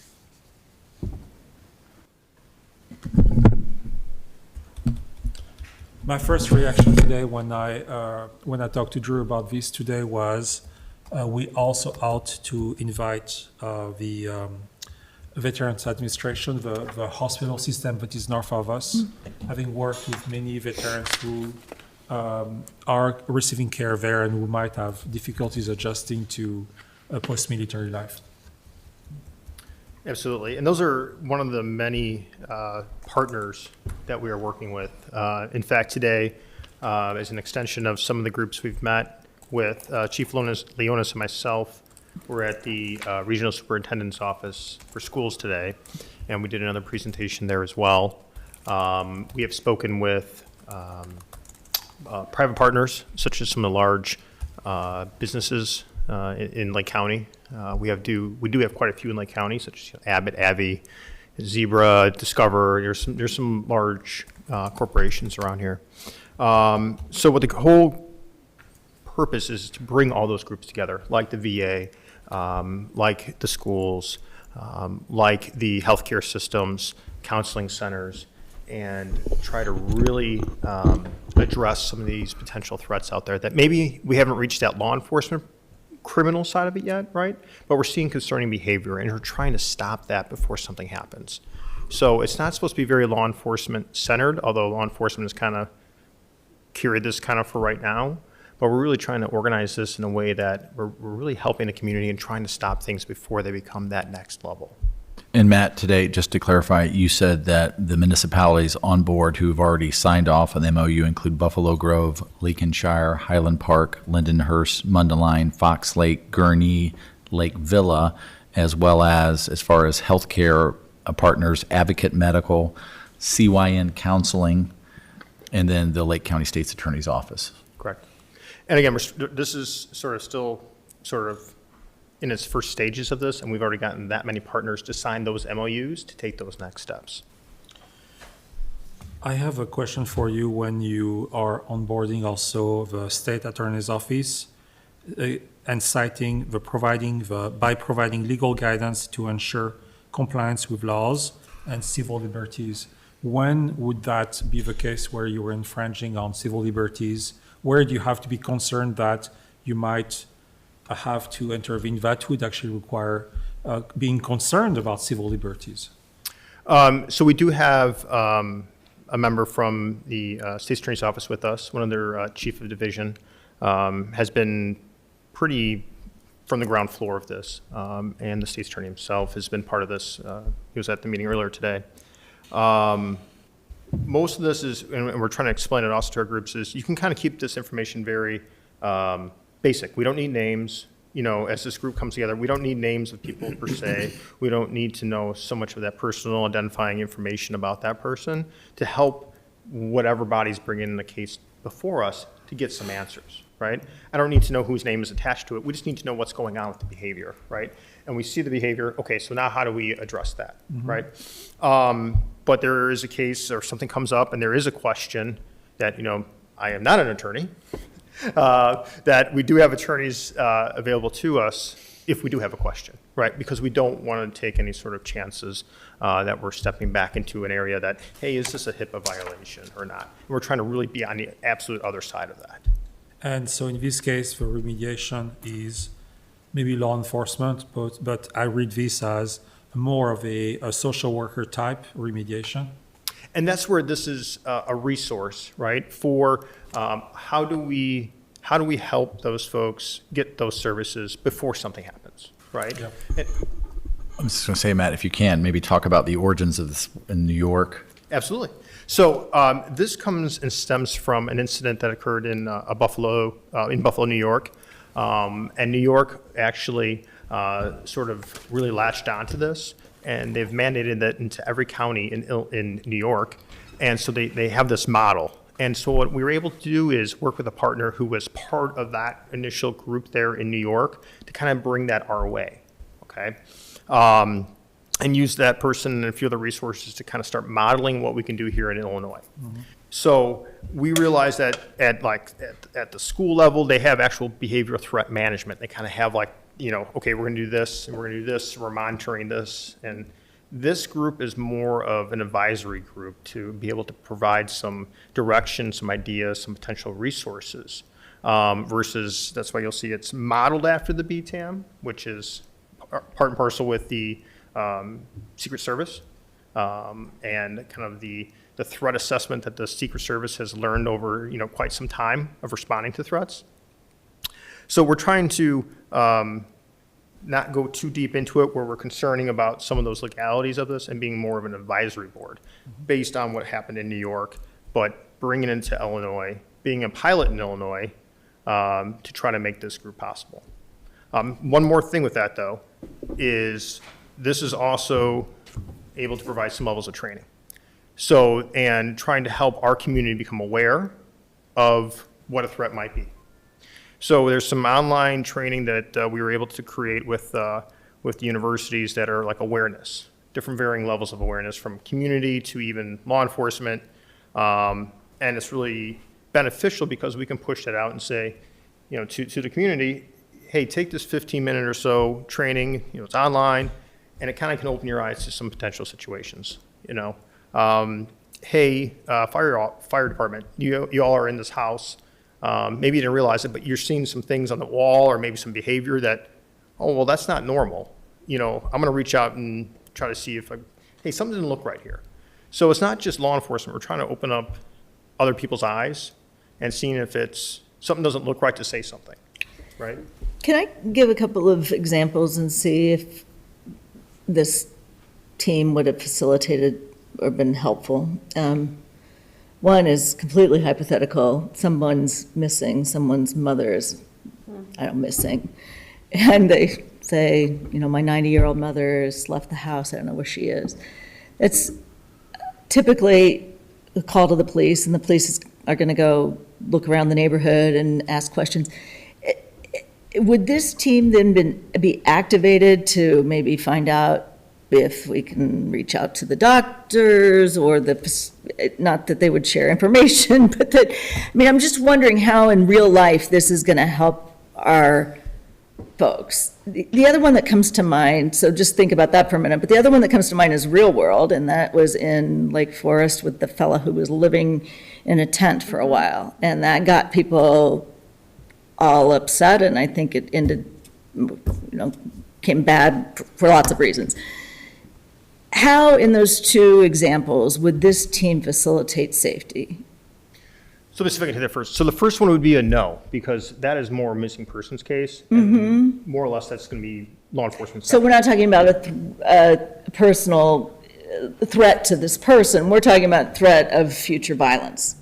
My first reaction today when I talked to Drew about this today was we also ought to invite the Veterans Administration, the hospital system that is north of us, having worked with many veterans who are receiving care there and who might have difficulties adjusting to a post-military life. Absolutely. And those are one of the many partners that we are working with. In fact, today, as an extension of some of the groups we've met with, Chief Leonis and myself were at the Regional Superintendent's Office for Schools today, and we did another presentation there as well. We have spoken with private partners, such as some of the large businesses in Lake County. We do have quite a few in Lake County, such as Abbott, Avi, Zebra, Discover. There's some large corporations around here. So what the whole purpose is to bring all those groups together, like the VA, like the schools, like the healthcare systems, counseling centers, and try to really address some of these potential threats out there that maybe we haven't reached that law enforcement criminal side of it yet, right? But we're seeing concerning behavior, and we're trying to stop that before something happens. So it's not supposed to be very law enforcement centered, although law enforcement has kind of carried this kind of for right now. But we're really trying to organize this in a way that we're really helping the community and trying to stop things before they become that next level. And Matt, today, just to clarify, you said that the municipalities on board who have already signed off on the MOU include Buffalo Grove, Lincolnshire, Highland Park, Lindenhurst, Mundelein, Fox Lake, Gurnee, Lake Villa, as well as far as healthcare partners, Advocate Medical, CYN Counseling, and then the Lake County State's Attorney's Office. Correct. And again, this is still in its first stages of this, and we've already gotten that many partners to sign those MOUs to take those next steps. I have a question for you when you are onboarding also the state attorney's office and citing by providing legal guidance to ensure compliance with laws and civil liberties. When would that be the case where you are infringing on civil liberties? Where do you have to be concerned that you might have to intervene? That would actually require being concerned about civil liberties. So we do have a member from the State's Attorney's Office with us. One of their chief of division has been pretty from the ground floor of this, and the State's Attorney himself has been part of this. He was at the meeting earlier today. Most of this is, and we're trying to explain it also to our groups, is you can kind of keep this information very basic. We don't need names. You know, as this group comes together, we don't need names of people per se. We don't need to know so much of that personal identifying information about that person to help whatever body's bringing in the case before us to get some answers, right? I don't need to know whose name is attached to it. We just need to know what's going on with the behavior, right? And we see the behavior, okay, so now how do we address that, right? But there is a case or something comes up and there is a question that, you know, I am not an attorney, that we do have attorneys available to us if we do have a question, right? Because we don't want to take any sort of chances that we're stepping back into an area that, hey, is this a HIPAA violation or not? And we're trying to really be on the absolute other side of that. And so in this case, the remediation is maybe law enforcement, but I read this as more of a social worker type remediation. And that's where this is a resource, right? For how do we help those folks get those services before something happens, right? Yeah. I'm just going to say, Matt, if you can, maybe talk about the origins of this in New York. Absolutely. So this comes and stems from an incident that occurred in Buffalo, New York. And New York actually sort of really latched onto this, and they've mandated that into every county in New York. And so they have this model. And so what we were able to do is work with a partner who was part of that initial group there in New York to kind of bring that our way, okay? And use that person and a few other resources to kind of start modeling what we can do here in Illinois. So we realized that at the school level, they have actual behavioral threat management. They kind of have like, you know, okay, we're gonna do this, and we're gonna do this, we're monitoring this. And this group is more of an advisory group to be able to provide some direction, some ideas, some potential resources. Versus, that's why you'll see it's modeled after the BTAM, which is part and parcel with the Secret Service, and kind of the threat assessment that the Secret Service has learned over, you know, quite some time of responding to threats. So we're trying to not go too deep into it where we're concerning about some of those legalities of this and being more of an advisory board based on what happened in New York, but bringing it into Illinois, being a pilot in Illinois to try to make this group possible. One more thing with that, though, is this is also able to provide some levels of training. So, and trying to help our community become aware of what a threat might be. So there's some online training that we were able to create with the universities that are like awareness, different varying levels of awareness from community to even law enforcement. And it's really beneficial because we can push that out and say, you know, to the community, hey, take this 15-minute or so training, you know, it's online, and it kind of can open your eyes to some potential situations, you know. Hey, fire department, you all are in this house. Maybe you didn't realize it, but you're seeing some things on the wall or maybe some behavior that, oh, well, that's not normal. You know, I'm going to reach out and try to see if, hey, something didn't look right here. So it's not just law enforcement. We're trying to open up other people's eyes and seeing if it's, something doesn't look right to say something, right? Can I give a couple of examples and see if this team would have facilitated or been helpful? One is completely hypothetical. Someone's missing, someone's mother is, missing. And they say, you know, my 90-year-old mother has left the house, I don't know where she is. It's typically a call to the police, and the police are going to go look around the neighborhood and ask questions. Would this team then be activated to maybe find out if we can reach out to the doctors or not that they would share information, but that, I mean, I'm just wondering how in real life this is going to help our folks. The other one that comes to mind, so just think about that for a minute, but the other one that comes to mind is real world, and that was in Lake Forest with the fella who was living in a tent for a while, and that got people all upset, and I think it ended, you know, came bad for lots of reasons. How, in those two examples, would this team facilitate safety? So let's see if I can hit that first. So the first one would be a no, because that is more a missing persons case. And more or less, that's going to be law enforcement. So we're not talking about a personal threat to this person. We're talking about threat of future violence.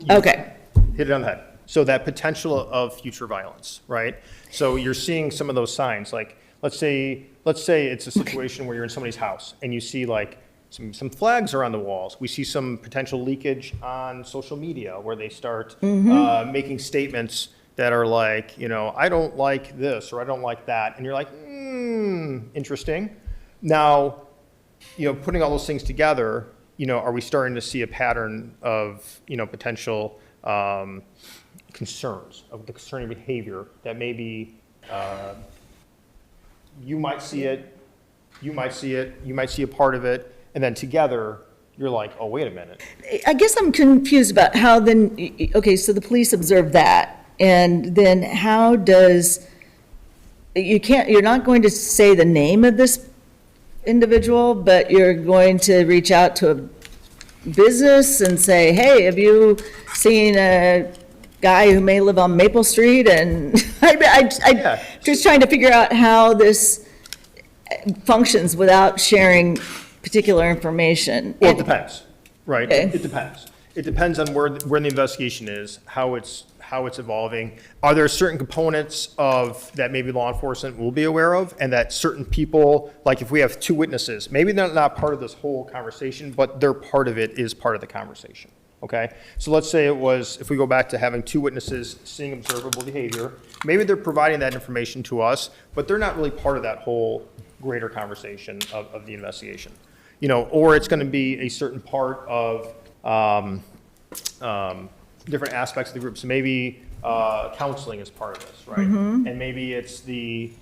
Okay. Hit it on the head. So that potential of future violence, right? So you're seeing some of those signs, like let's say it's a situation where you're in somebody's house and you see like some flags are on the walls. We see some potential leakage on social media where they start making statements that are like, you know, I don't like this or I don't like that. And you're like, interesting. Now, you know, putting all those things together, you know, are we starting to see a pattern of, you know, potential concerns, of the concerning behavior that maybe you might see it, you might see a part of it, and then together, you're like, oh, wait a minute. I guess I'm confused about how then, okay, so the police observe that, and then how does, you're not going to say the name of this individual, but you're going to reach out to a business and say, hey, have you seen a guy who may live on Maple Street? And I just trying to figure out how this functions without sharing particular information. Well, it depends, right? Okay. It depends. It depends on where the investigation is, how it's evolving. Are there certain components of that maybe law enforcement will be aware of, and that certain people, like if we have two witnesses, maybe they're not part of this whole conversation, but their part of it is part of the conversation, okay? So let's say it was, if we go back to having two witnesses seeing observable behavior, maybe they're providing that information to us, but they're not really part of that whole greater conversation of the investigation. You know, or it's gonna be a certain part of different aspects of the group. So maybe counseling is part of this, right? And maybe it's the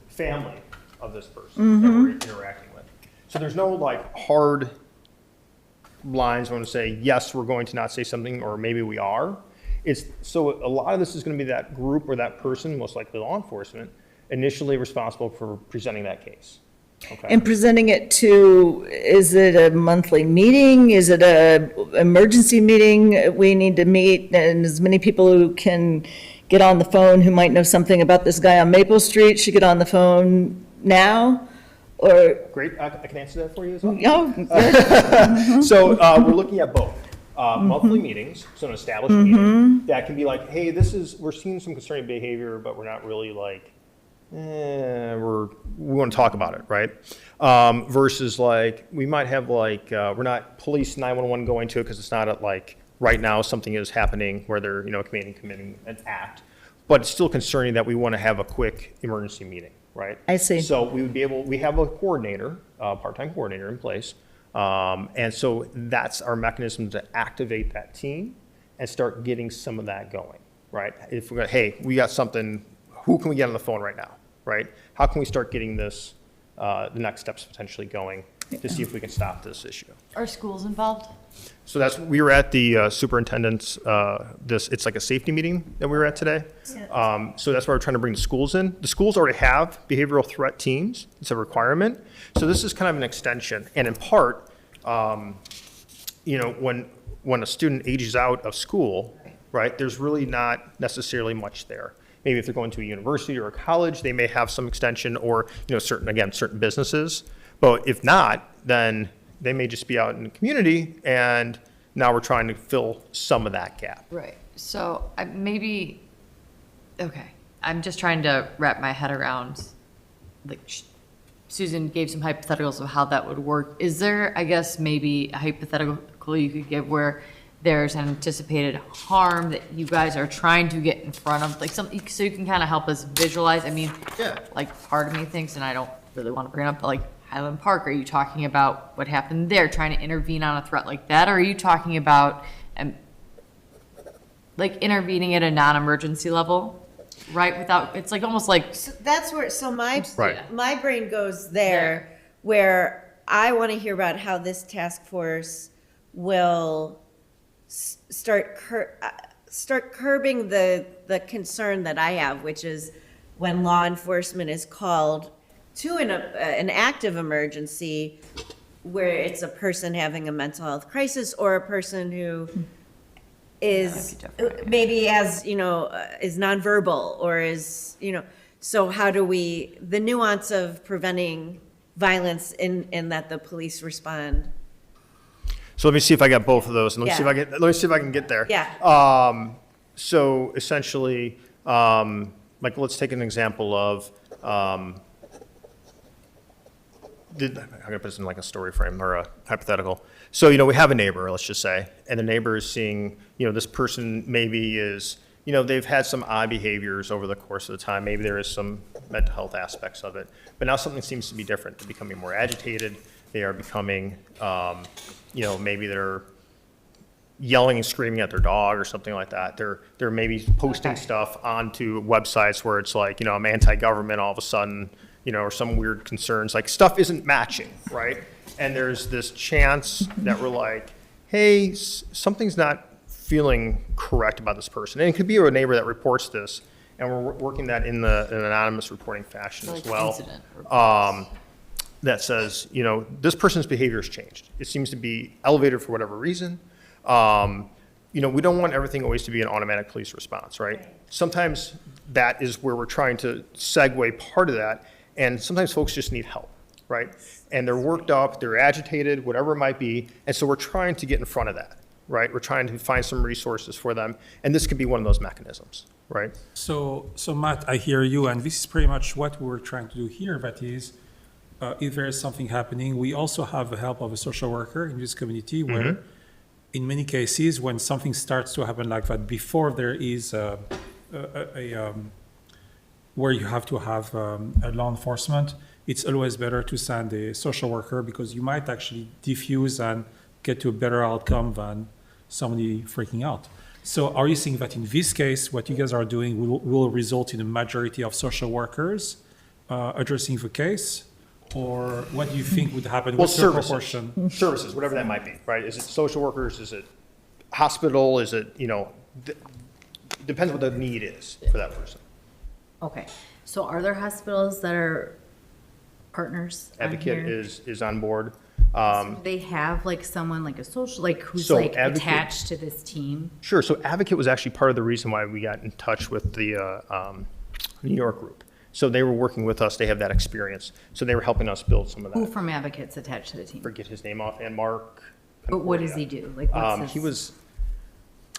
family of this person that we're interacting with. So there's no like hard lines. I want to say yes, we're going to not say something, or maybe we are. So a lot of this is going to be that group or that person, most likely law enforcement, initially responsible for presenting that case. Okay. And presenting it to, is it a monthly meeting? Is it a emergency meeting? We need to meet, and as many people who can get on the phone who might know something about this guy on Maple Street should get on the phone now? Or, Great, I can answer that for you as well. oh, So we're looking at both. Monthly meetings, so an established meeting, that can be like, hey, we're seeing some concerning behavior, but we're not really like, we want to talk about it, right? Versus like, we might have like, we're not police 911 going to it because it's not at like, right now something is happening where they're, committing an act, but it's still concerning that we want to have a quick emergency meeting, right? I see. So we have a coordinator, part-time coordinator in place. And so that's our mechanism to activate that team and start getting some of that going, right? If we're hey, we got something, who can we get on the phone right now, right? How can we start getting this, the next steps potentially going to see if we can stop this issue? Are schools involved? So we were at the superintendent's, it's like a safety meeting that we were at today. So that's why we're trying to bring the schools in. The schools already have behavioral threat teams. It's a requirement. So this is kind of an extension. And in part, when a student ages out of school, right, there's really not necessarily much there. Maybe if they're going to a university or a college, they may have some extension, or, certain businesses. But if not, then they may just be out in the community, and now we're trying to fill some of that gap. Right. So okay. I'm just trying to wrap my head around, like, Susan gave some hypotheticals of how that would work. Is there, I guess, maybe a hypothetical you could give where there's an anticipated harm that you guys are trying to get in front of, like something, so you can kind of help us visualize? I mean, like, part of me thinks, and I don't really want to bring it up, but like Highland Park, are you talking about what happened there, trying to intervene on a threat like that? Or are you talking about like intervening at a non-emergency level? Right, without, it's like almost like, So that's where, Right. my brain goes there, where I want to hear about how this task force will start curbing the concern that I have, which is when law enforcement is called to an active emergency where it's a person having a mental health crisis or a person who is maybe is nonverbal or is, so how do the nuance of preventing violence in that the police respond? So let me see if I got both of those, and let me Yeah. see if I can get there. Yeah. So essentially, like, let's take an example of, I'm gonna put this in like a story frame or a hypothetical. So, we have a neighbor, let's just say, and the neighbor is seeing, this person maybe is, they've had some odd behaviors over the course of the time. Maybe there is some mental health aspects of it, but now something seems to be different. They're becoming more agitated. They are becoming, maybe they're yelling and screaming at their dog or something like that. They're maybe posting stuff onto websites where it's like, I'm anti-government all of a sudden, or some weird concerns, like stuff isn't matching, right? And there's this chance that we're like, hey, something's not feeling correct about this person. And it could be a neighbor that reports this, and we're working that in an anonymous reporting fashion as well. incident reports. That says, this person's behavior has changed. It seems to be elevated for whatever reason. We don't want everything always to be an automatic police response, right? Sometimes that is where we're trying to segue part of that, and sometimes folks just need help, right? And they're worked up, they're agitated, whatever it might be, and so we're trying to get in front of that, right? We're trying to find some resources for them, and this could be one of those mechanisms, right? So Matt, I hear you, and this is pretty much what we're trying to do here, that is, if there is something happening, we also have the help of a social worker in this community where in many cases, when something starts to happen like that, before there is where you have to have a law enforcement, it's always better to send a social worker because you might actually diffuse and get to a better outcome than somebody freaking out. So are you saying that in this case, what you guys are doing will result in a majority of social workers addressing the case? Or what do you think would happen? Well, What's the proportion? services, whatever that might be, right? Is it social workers? Is it hospital? Is it, depends what the need is for that person. Okay, so are there hospitals that are partners on Advocate here? is on board. Do they have like someone, like a social, like who's So like Advocate- attached to this team? Sure, so Advocate was actually part of the reason why we got in touch with the New York group. So they were working with us, they have that experience. So they were helping us build some of Who that. from Advocates attached to the team? Forget his name off, and Mark. But what does he do? Like what's his? He was,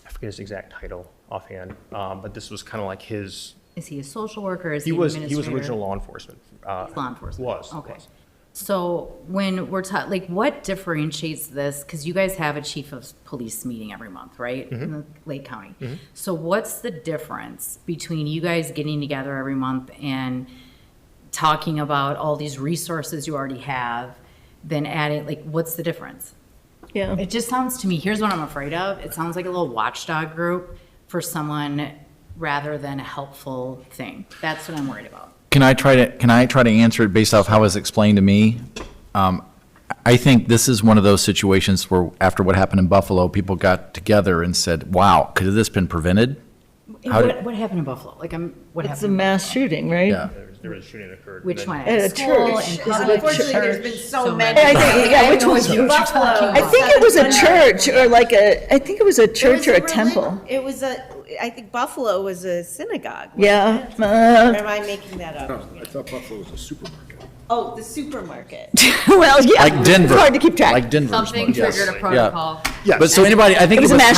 I forget his exact title offhand, but this was kind of like his, Is he a social worker? Is he he an was administrator? original law enforcement. Law enforcement. Was. Okay. was. So when we're talking, like, what differentiates this? Because you guys have a chief of police meeting every month, right? In the Lake County. So what's the difference between you guys getting together every month and talking about all these resources you already have, then adding, like, what's the difference? Yeah. It just sounds to me, here's what I'm afraid of. It sounds like a little watchdog group for someone rather than a helpful thing. That's what I'm worried about. Can I try to answer it based off how it was explained to me? I think this is one of those situations where after what happened in Buffalo, people got together and said, wow, could have this been prevented? How did- What happened in Buffalo? Like, what It's happened? a in mass Buffalo? shooting, right? Yeah. There was a shooting that occurred. Which and one? then- At a School church. and Is it college? a Unfortunately, there's been so many. I think, yeah, which know was, what you're talking about. I think it was a church or like I think it was a church or a temple. It was I think Buffalo was a synagogue. wasn't Yeah. it? Or am I making that up? I thought Buffalo was a supermarket. Oh, the supermarket. Well, yeah. Like Denver. It's hard to keep track. Like Denver. Something triggered a protocol. But so anybody, I think It was it a was, mass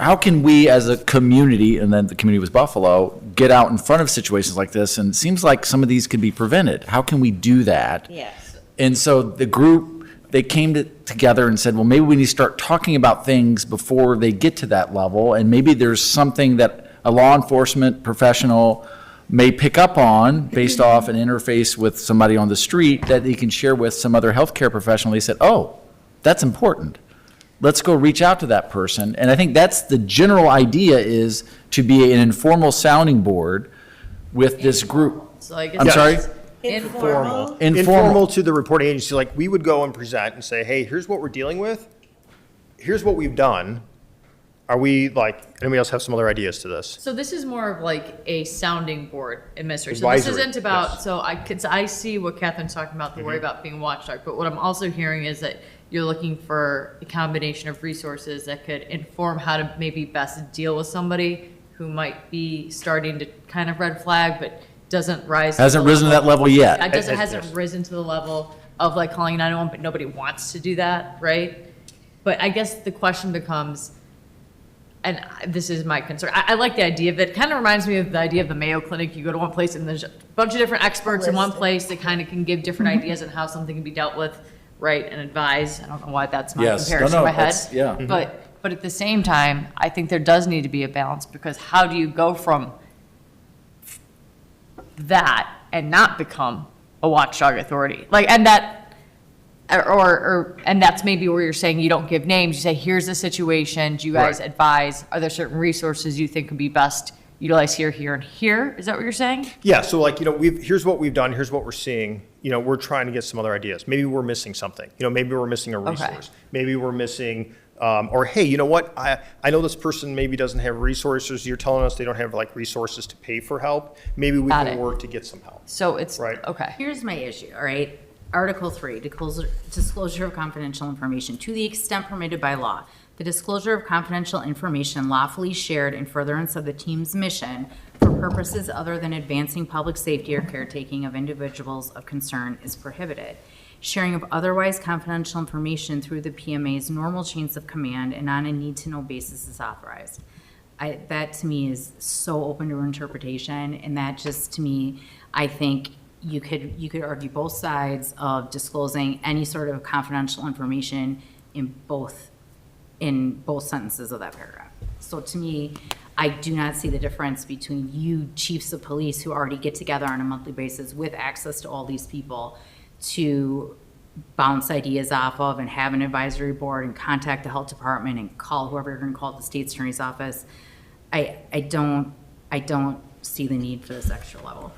how can we as a community, and then the community was Buffalo, get out in front of situations like this? And it seems like some of these could be prevented. How can we do that? Yes. And so the group, they came together and said, well, maybe we need to start talking about things before they get to that level. And maybe there's something that a law enforcement professional may pick up on based off an interface with somebody on the street that they can share with some other healthcare professional. They said, oh, that's important. Let's go reach out to that person. And I think that's the general idea, is to be an informal sounding board with this group. So I guess I'm sorry? Informal. Informal to the reporting agency, like we would go and present and say, hey, here's what we're dealing with. Here's what we've done. Are we like, anybody else have some other ideas to this? So this is more of like a sounding board administration. So this Advisory, isn't about, yes. so I see what Catherine's talking about, the worry about being watchdog, but what I'm also hearing is that you're looking for a combination of resources that could inform how to maybe best deal with somebody who might be starting to kind of red flag, but doesn't rise. Hasn't risen to that level yet. Hasn't risen to the level of like calling 911, but nobody wants to do that, right? But I guess the question becomes, and this is my concern, I like the idea of it. It kind of reminds me of the idea of the Mayo Clinic. You go to one place and there's a bunch of different experts in one place that kind of can give different ideas on how something can be dealt with, right, and advise. I don't know why that's my Yes. comparison No, in my head. that's- yeah. But at the same time, I think there does need to be a balance, because how do you go from that and not become a watchdog authority? Like, and that, and that's maybe where you're saying you don't give names. You say, here's the situation. Do you guys Right. advise? Are there certain resources you think can be best utilized here, here, and here? Is that what you're saying? Yeah, so like, here's what we've done, here's what we're seeing, we're trying to get some other ideas. Maybe we're missing something, maybe we're missing a resource. Maybe we're missing, or hey, you know what, I know this person maybe doesn't have resources, you're telling us they don't have like resources to pay for help. Maybe we Got can it. work to get some help. So it's, Right. okay. Here's my issue, all right? Article 3, disclosure of confidential information. To the extent permitted by law, the disclosure of confidential information lawfully shared in furtherance of the team's mission for purposes other than advancing public safety or caretaking of individuals of concern is prohibited. Sharing of otherwise confidential information through the PMA's normal chains of command and on a need-to-know basis is authorized. That to me is so open to interpretation, and that just to me, I think you could argue both sides of disclosing any sort of confidential information in both sentences of that paragraph. So to me, I do not see the difference between you chiefs of police who already get together on a monthly basis with access to all these people to bounce ideas off of and have an advisory board and contact the health department and call whoever you're going to call at the state's attorney's office. I don't see the need for this extra level.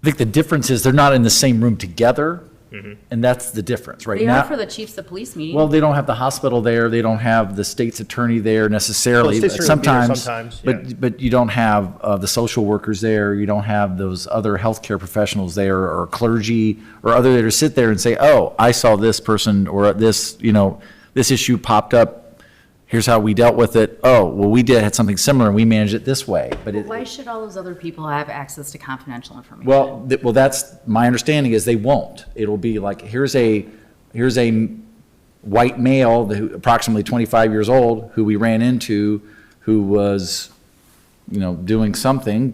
I think the difference is they're not in the same room together, and that's the difference, right? They Now- are for the chiefs of police meeting. Well, they don't have the hospital there, they don't have the state's attorney there necessarily. Well, the state's attorney will be there Sometimes, sometimes, but you don't have the social workers there, you don't have those other healthcare professionals there, or clergy, or other there to sit there and say, oh, I saw this person, or this, this issue popped up, here's how we dealt with it. Oh, well, had something similar, and we managed it this way. But Why should all those other people have access to confidential information? well, that's my understanding is they won't. It'll be like, here's a white male, approximately 25 years old, who we ran into, who was, doing something,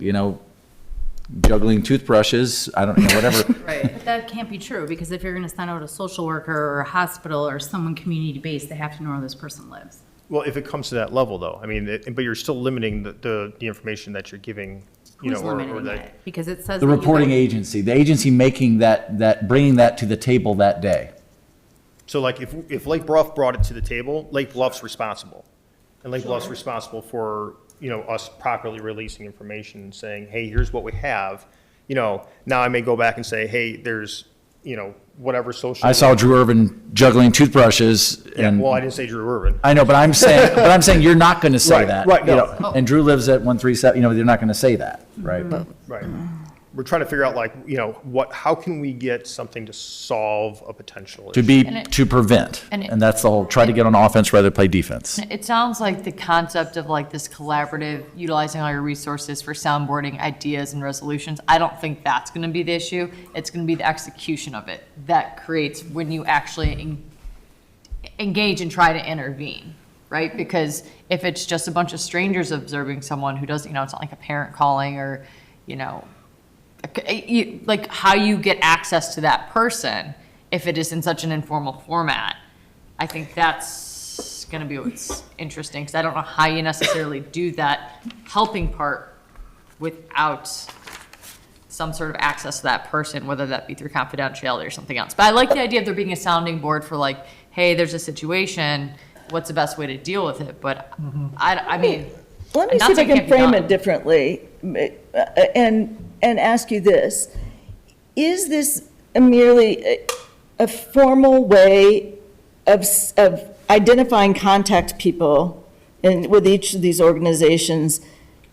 juggling toothbrushes, I don't know, whatever. Right, but that can't be true, because if you're gonna send out a social worker or a hospital or someone community-based, they have to know where this person lives. Well, if it comes to that level, though, I mean, but you're still limiting the information that you're giving, Who's or limiting that. it? Because it says. The that you reporting guys- agency, the agency making bringing that to the table that day. So like if Lake Bluff brought it to the table, Lake Bluff's responsible. And Lake Bluff's responsible for, us properly releasing information and saying, hey, here's what we have. Now I may go back and say, hey, there's, whatever social. I saw Drew Irvin juggling toothbrushes Yeah, and. well, I didn't say Drew Irvin. I know, but I'm saying you're not going to say Right, that. right, you no. know, And Drew lives at 137, they're not going to say that, right? Right. We're trying to figure out how can we get something to solve a potential To issue? be, to prevent. and it- And that's the whole, try to get on offense rather than play defense. It sounds like the concept of like this collaborative, utilizing all your resources for soundboarding ideas and resolutions, I don't think that's going to be the issue. It's going to be the execution of it that creates when you actually engage and try to intervene, right? Because if it's just a bunch of strangers observing someone who doesn't, it's not like a parent calling or, like how you get access to that person if it is in such an informal format. I think that's going to be what's interesting, because I don't know how you necessarily do that helping part without some sort of access to that person, whether that be through confidentiality or something else. But I like the idea of there being a sounding board for like, hey, there's a situation, what's the best way to deal with it? But I mean, Let me not see if I saying it can can't be frame done. it differently and ask you this. Is this merely a formal way of identifying contact people with each of these organizations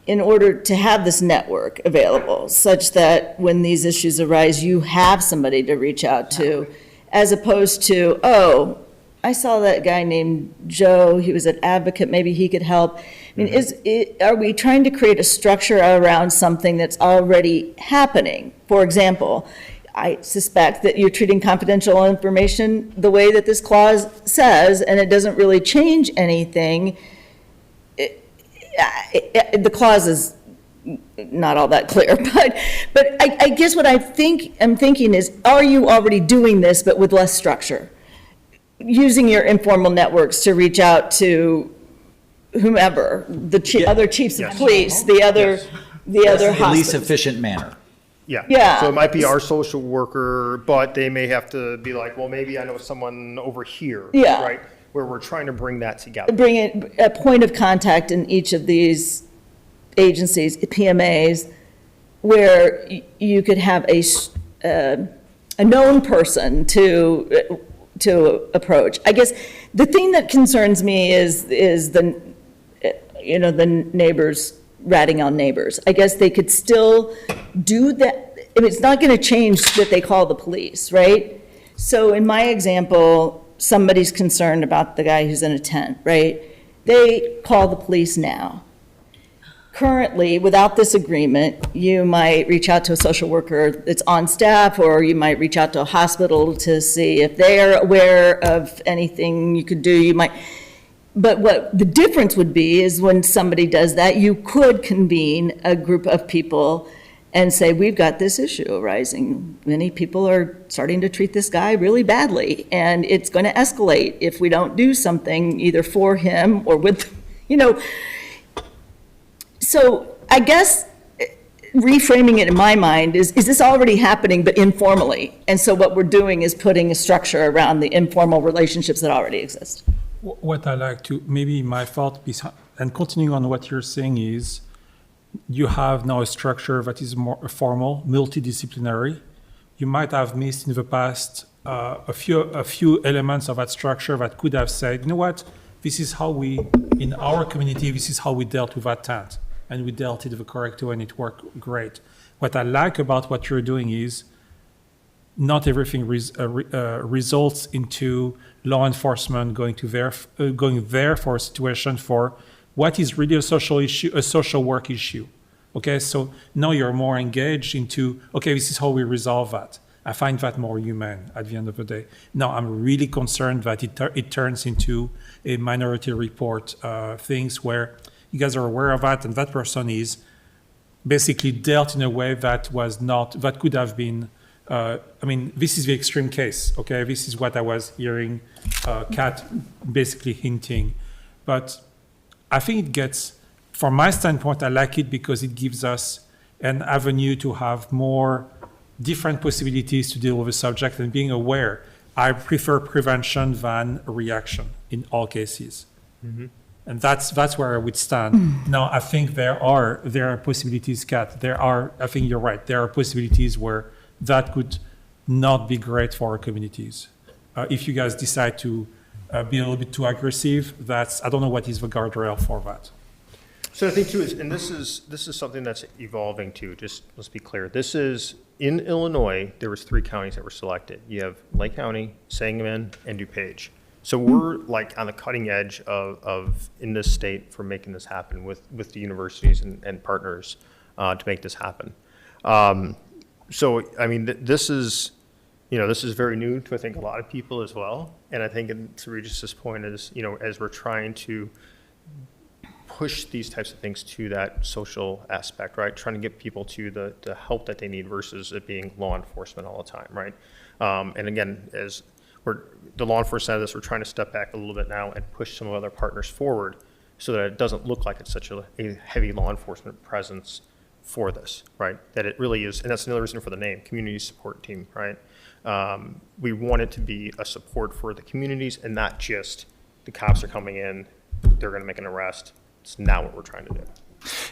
in order to have this network available, such that when these issues arise, you have somebody to reach out to, as opposed to, oh, I saw that guy named Joe, he was an advocate, maybe he could help. I mean, are we trying to create a structure around something that's already happening? For example, I suspect that you're treating confidential information the way that this clause says, and it doesn't really change anything. The clause is not all that clear, but I guess what I'm thinking is, are you already doing this but with less structure? Using your informal networks to reach out to whomever, other chiefs of Yes. police, the other In the least hospitals. efficient manner. Yeah. Yeah. So it might be our social worker, but they may have to be like, well, maybe I know someone over here. Yeah. Right? Where we're trying to bring that together. Bring in a point of contact in each of these agencies, PMAs, where you could have a known person to approach. I guess the thing that concerns me is the neighbors ratting on neighbors. I guess they could still do that. I mean, it's not going to change that they call the police, right? So in my example, somebody's concerned about the guy who's in a tent, right? They call the police now. Currently, without this agreement, you might reach out to a social worker that's on staff, or you might reach out to a hospital to see if they're aware of anything you could do. You might, but what the difference would be is when somebody does that, you could convene a group of people and say, we've got this issue arising. Many people are starting to treat this guy really badly, and it's going to escalate if we don't do something either for him or with, So I guess reframing it in my mind is this already happening but informally? And so what we're doing is putting a structure around the informal relationships that already exist. What I like to, maybe my thought, and continuing on what you're saying is, you have now a structure that is more formal, multidisciplinary. You might have missed in the past a few elements of that structure that could have said, you know what, this is how in our community, this is how we dealt with that tent. And we dealt it the correct way and it worked great. What I like about what you're doing is not everything results into law enforcement going there for a situation for what is really a social issue, a social work issue. Okay, so now you're more engaged into, okay, this is how we resolve that. I find that more human at the end of the day. Now, I'm really concerned that it turns into a minority report things where you guys are aware of that, and that person is basically dealt in a way that could have been, this is the extreme case, okay? This is what I was hearing Kat basically hinting. But I think it gets, from my standpoint, I like it because it gives us an avenue to have more different possibilities to deal with the subject and being aware. I prefer prevention than reaction in all cases. Mm-hmm. And that's where I would stand. Now, I think there are possibilities, Kat. I think you're right. There are possibilities where that could not be great for our communities. If you guys decide to be a little bit too aggressive, I don't know what is the guardrail for that. So the thing too is, and this is something that's evolving too, just let's be clear. This is, in Illinois, there was 3 counties that were selected. You have Lake County, Sangamon, and DuPage. So we're like on the cutting edge of in this state for making this happen with the universities and partners to make this happen. So, I mean, this is very new to, I think, a lot of people as well. And I think to Regis's point is, as we're trying to push these types of things to that social aspect, right? Trying to get people to the help that they need versus it being law enforcement all the time, right? And again, as the law enforcement side of this, we're trying to step back a little bit now and push some of other partners forward so that it doesn't look like it's such a heavy law enforcement presence for this, right? That it really is, and that's another reason for the name, Community Support Team, right? We want it to be a support for the communities and not just the cops are coming in, they're gonna make an arrest. It's not what we're trying to do.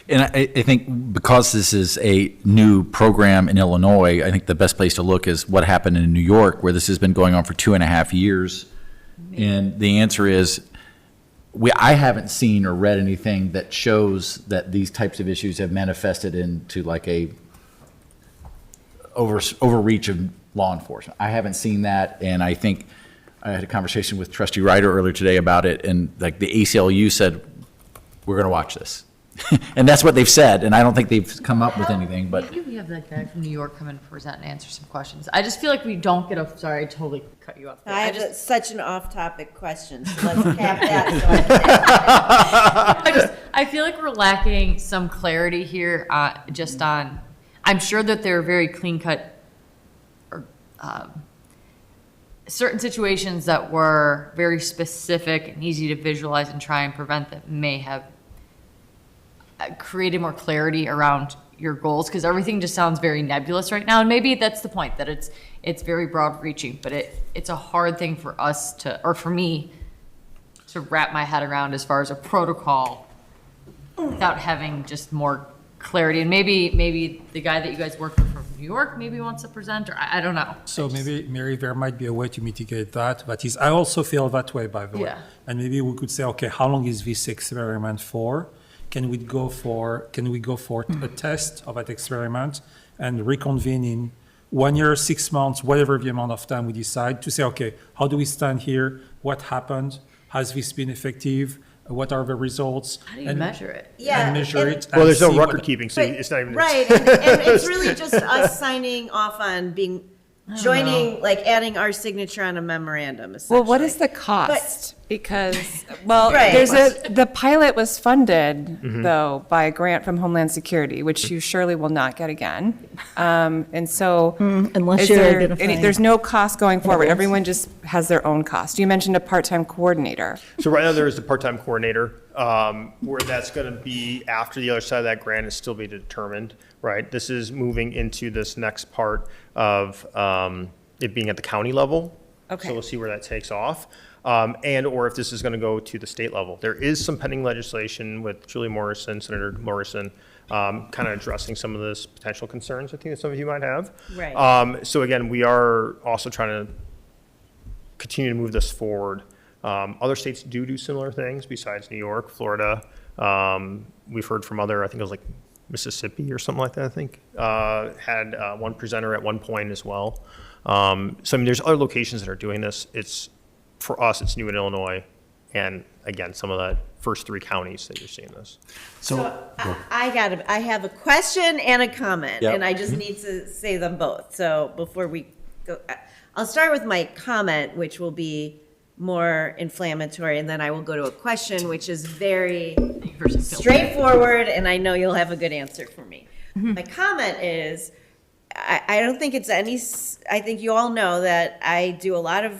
And I think because this is a new program in Illinois, I think the best place to look is what happened in New York, where this has been going on for 2.5 years. And the answer is, I haven't seen or read anything that shows that these types of issues have manifested into like a overreach of law enforcement. I haven't seen that, and I think I had a conversation with Trustee Ryder earlier today about it, and like the ACLU said, we're going to watch this. And that's what they've said, and I don't think they've come up with anything, but. Maybe we have that guy from New York come in to present and answer some questions. I just feel like we don't get sorry, I totally cut you off there. I have such an off-topic question, so let's cap that. I feel like we're lacking some clarity here, just on, I'm sure that there are very clean-cut, or certain situations that were very specific and easy to visualize and try and prevent that may have created more clarity around your goals, because everything just sounds very nebulous right now. And maybe that's the point, that it's very broad reaching, but it's a hard thing for us to, or for me, to wrap my head around as far as a protocol without having just more clarity. And maybe the guy that you guys work with from New York maybe wants to present, or I don't know. So maybe, Mary, there might be a way to mitigate that. That is, I also feel that way, by the way. Yeah. And maybe we could say, okay, how long is this experiment for? Can we go for a test of that experiment and reconvene in 1 year, 6 months, whatever the amount of time we decide, to say, okay, how do we stand here? What happened? Has this been effective? What are the results? How do you measure it? Yeah. And measure it. Well, and there's no see record what- keeping, so it's not even. Right, and it's really just us signing off on being joining, like adding our signature on a memorandum, Well, what is essentially. the cost? Because, well, Right. the pilot was funded, though, by a grant from Homeland Security, which you surely will not get again. And so. unless is you're there identifying there's no cost going forward. evidence. Everyone just has their own cost. You mentioned a part-time coordinator. So right now, there is the part-time coordinator, where that's going to be after the other side of that grant is still be determined, right? This is moving into this next part of it being at the county level. Okay. So we'll see where that takes off. And/or if this is going to go to the state level. There is some pending legislation with Julie Morrison, Senator Morrison, kind of addressing some of this potential concerns I think that some of you might have. Right. So again, we are also trying to continue to move this forward. Other states do similar things besides New York, Florida. We've heard from other, I think it was like Mississippi or something like that, I think, had one presenter at one point as well. So, I mean, there's other locations that are doing this. For us, it's new in Illinois. And again, some of the first 3 counties that you're seeing this. So I have a question and a comment, Yep. and I just need to say them both. So before we go, I'll start with my comment, which will be more inflammatory, and then I will go to a question, which is very straightforward, and I know you'll have a good answer for me. My comment is, I don't think it's I think you all know that I do a lot of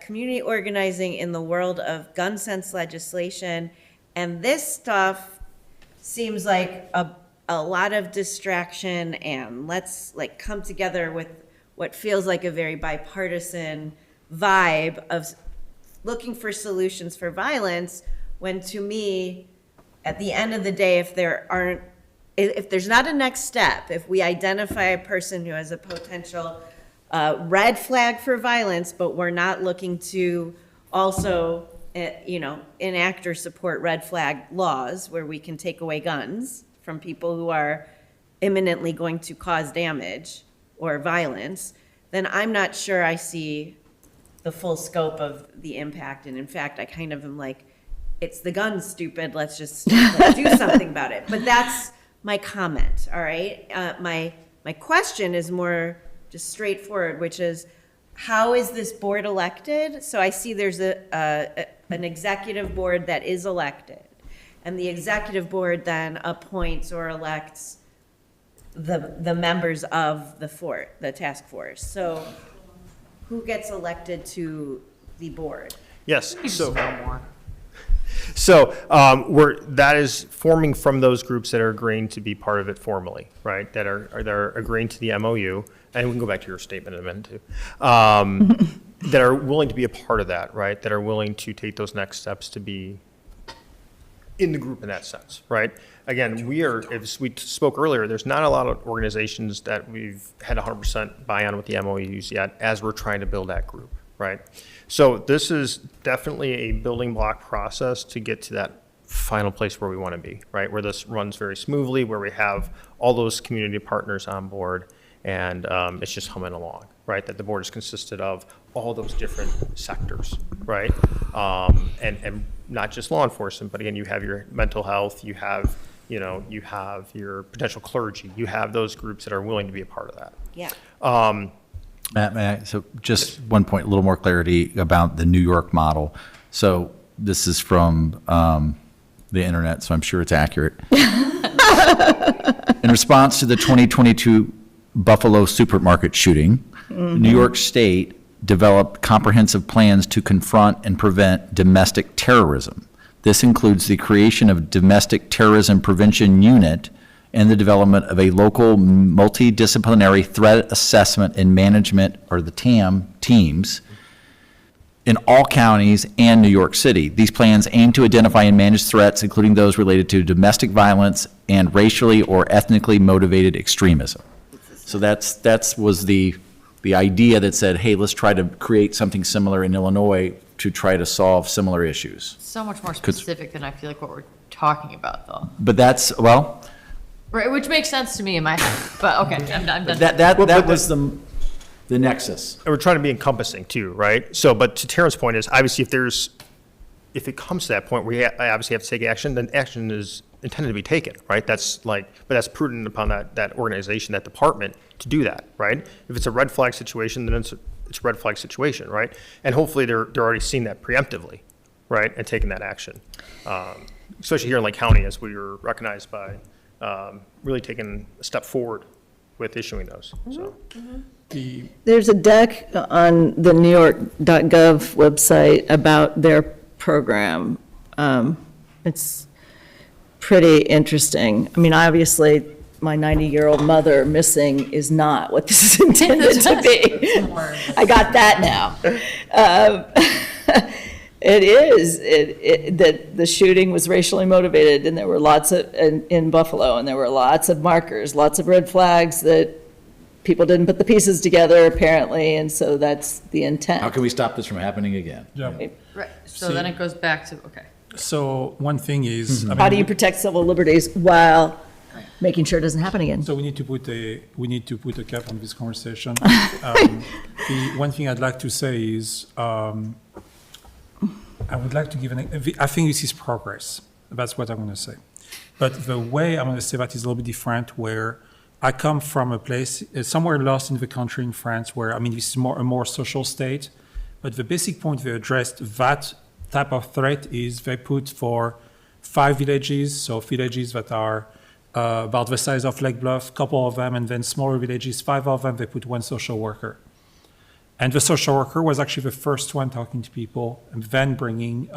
community organizing in the world of gun sense legislation, and this stuff seems like a lot of distraction, and let's like come together with what feels like a very bipartisan vibe of looking for solutions for violence, when to me, at the end of the day, if there's not a next step, if we identify a person who has a potential red flag for violence, but we're not looking to also, enact or support red flag laws where we can take away guns from people who are imminently going to cause damage or violence, then I'm not sure I see the full scope of the impact. And in fact, I kind of am like, it's the guns, stupid, let's do something about it. But that's my comment, all right? My question is more just straightforward, which is, how is this board elected? So I see there's an executive board that is elected, and the executive board then appoints or elects the members of the task force. So who gets elected to the board? Yes, so that is forming from those groups that are agreeing to be part of it formally, right? That are agreeing to the MOU, and we can go back to your statement in a minute too. That are willing to be a part of that, right? That are willing to take those next steps to be in the group in that sense, right? Again, as we spoke earlier, there's not a lot of organizations that we've had 100% buy-on with the MOUs yet, as we're trying to build that group, right? So this is definitely a building block process to get to that final place where we want to be, right? Where this runs very smoothly, where we have all those community partners on board, and it's just humming along, right? That the board is consisted of all those different sectors, right? And not just law enforcement, but again, you have your mental health, you have your potential clergy, you have those groups that are willing to be a part of that. Yeah. Matt, so just one point, a little more clarity about the New York model. So this is from the internet, so I'm sure it's accurate. In response to the 2022 Buffalo supermarket shooting, New York State developed comprehensive plans to confront and prevent domestic terrorism. This includes the creation of a domestic terrorism prevention unit and the development of a local multidisciplinary threat assessment and management, or the TAM, teams in all counties and New York City. These plans aim to identify and manage threats, including those related to domestic violence and racially or ethnically motivated extremism. So that was the idea that said, hey, let's try to create something similar in Illinois to try to solve similar issues. So much more specific than I feel like what we're talking about, though. But that's, well, Right, which makes sense to me in my head, but okay, I'm done. that was the nexus. And we're trying to be encompassing too, right? So, but to Taryn's point is, obviously, if it comes to that point where I obviously have to take action, then action is intended to be taken, right? That's like, but that's prudent upon that organization, that department to do that, right? If it's a red flag situation, then it's a red flag situation, right? And hopefully they're already seeing that preemptively, right? And taking that action. Especially here in Lake County, as we were recognized by really taking a step forward with issuing those, so. There's a deck on the NewYork.gov website about their program. It's pretty interesting. I mean, obviously, my 90-year-old mother missing is not what this is intended to be. I got that now. It is, that the shooting was racially motivated, and there were lots of, in Buffalo, and there were lots of markers, lots of red flags that people didn't put the pieces together, apparently, and so that's the intent. How can we stop this from happening again? Yeah. Right, so then it goes back to, okay. So one thing is, I How do mean, you protect civil liberties while making sure it doesn't happen again? so we need to put a cap on this conversation. The one thing I'd like to say is, I would like to give I think this is progress. That's what I'm going to say. But the way I'm going to say that is a little bit different, where I come from a place, somewhere lost in the country in France, where, I mean, this is a more social state. But the basic point they addressed that type of threat is they put for 5 villages, so villages that are about the size of Lake Bluff, couple of them, and then smaller villages, 5 of them, they put 1 social worker. And the social worker was actually the first one talking to people, and then bringing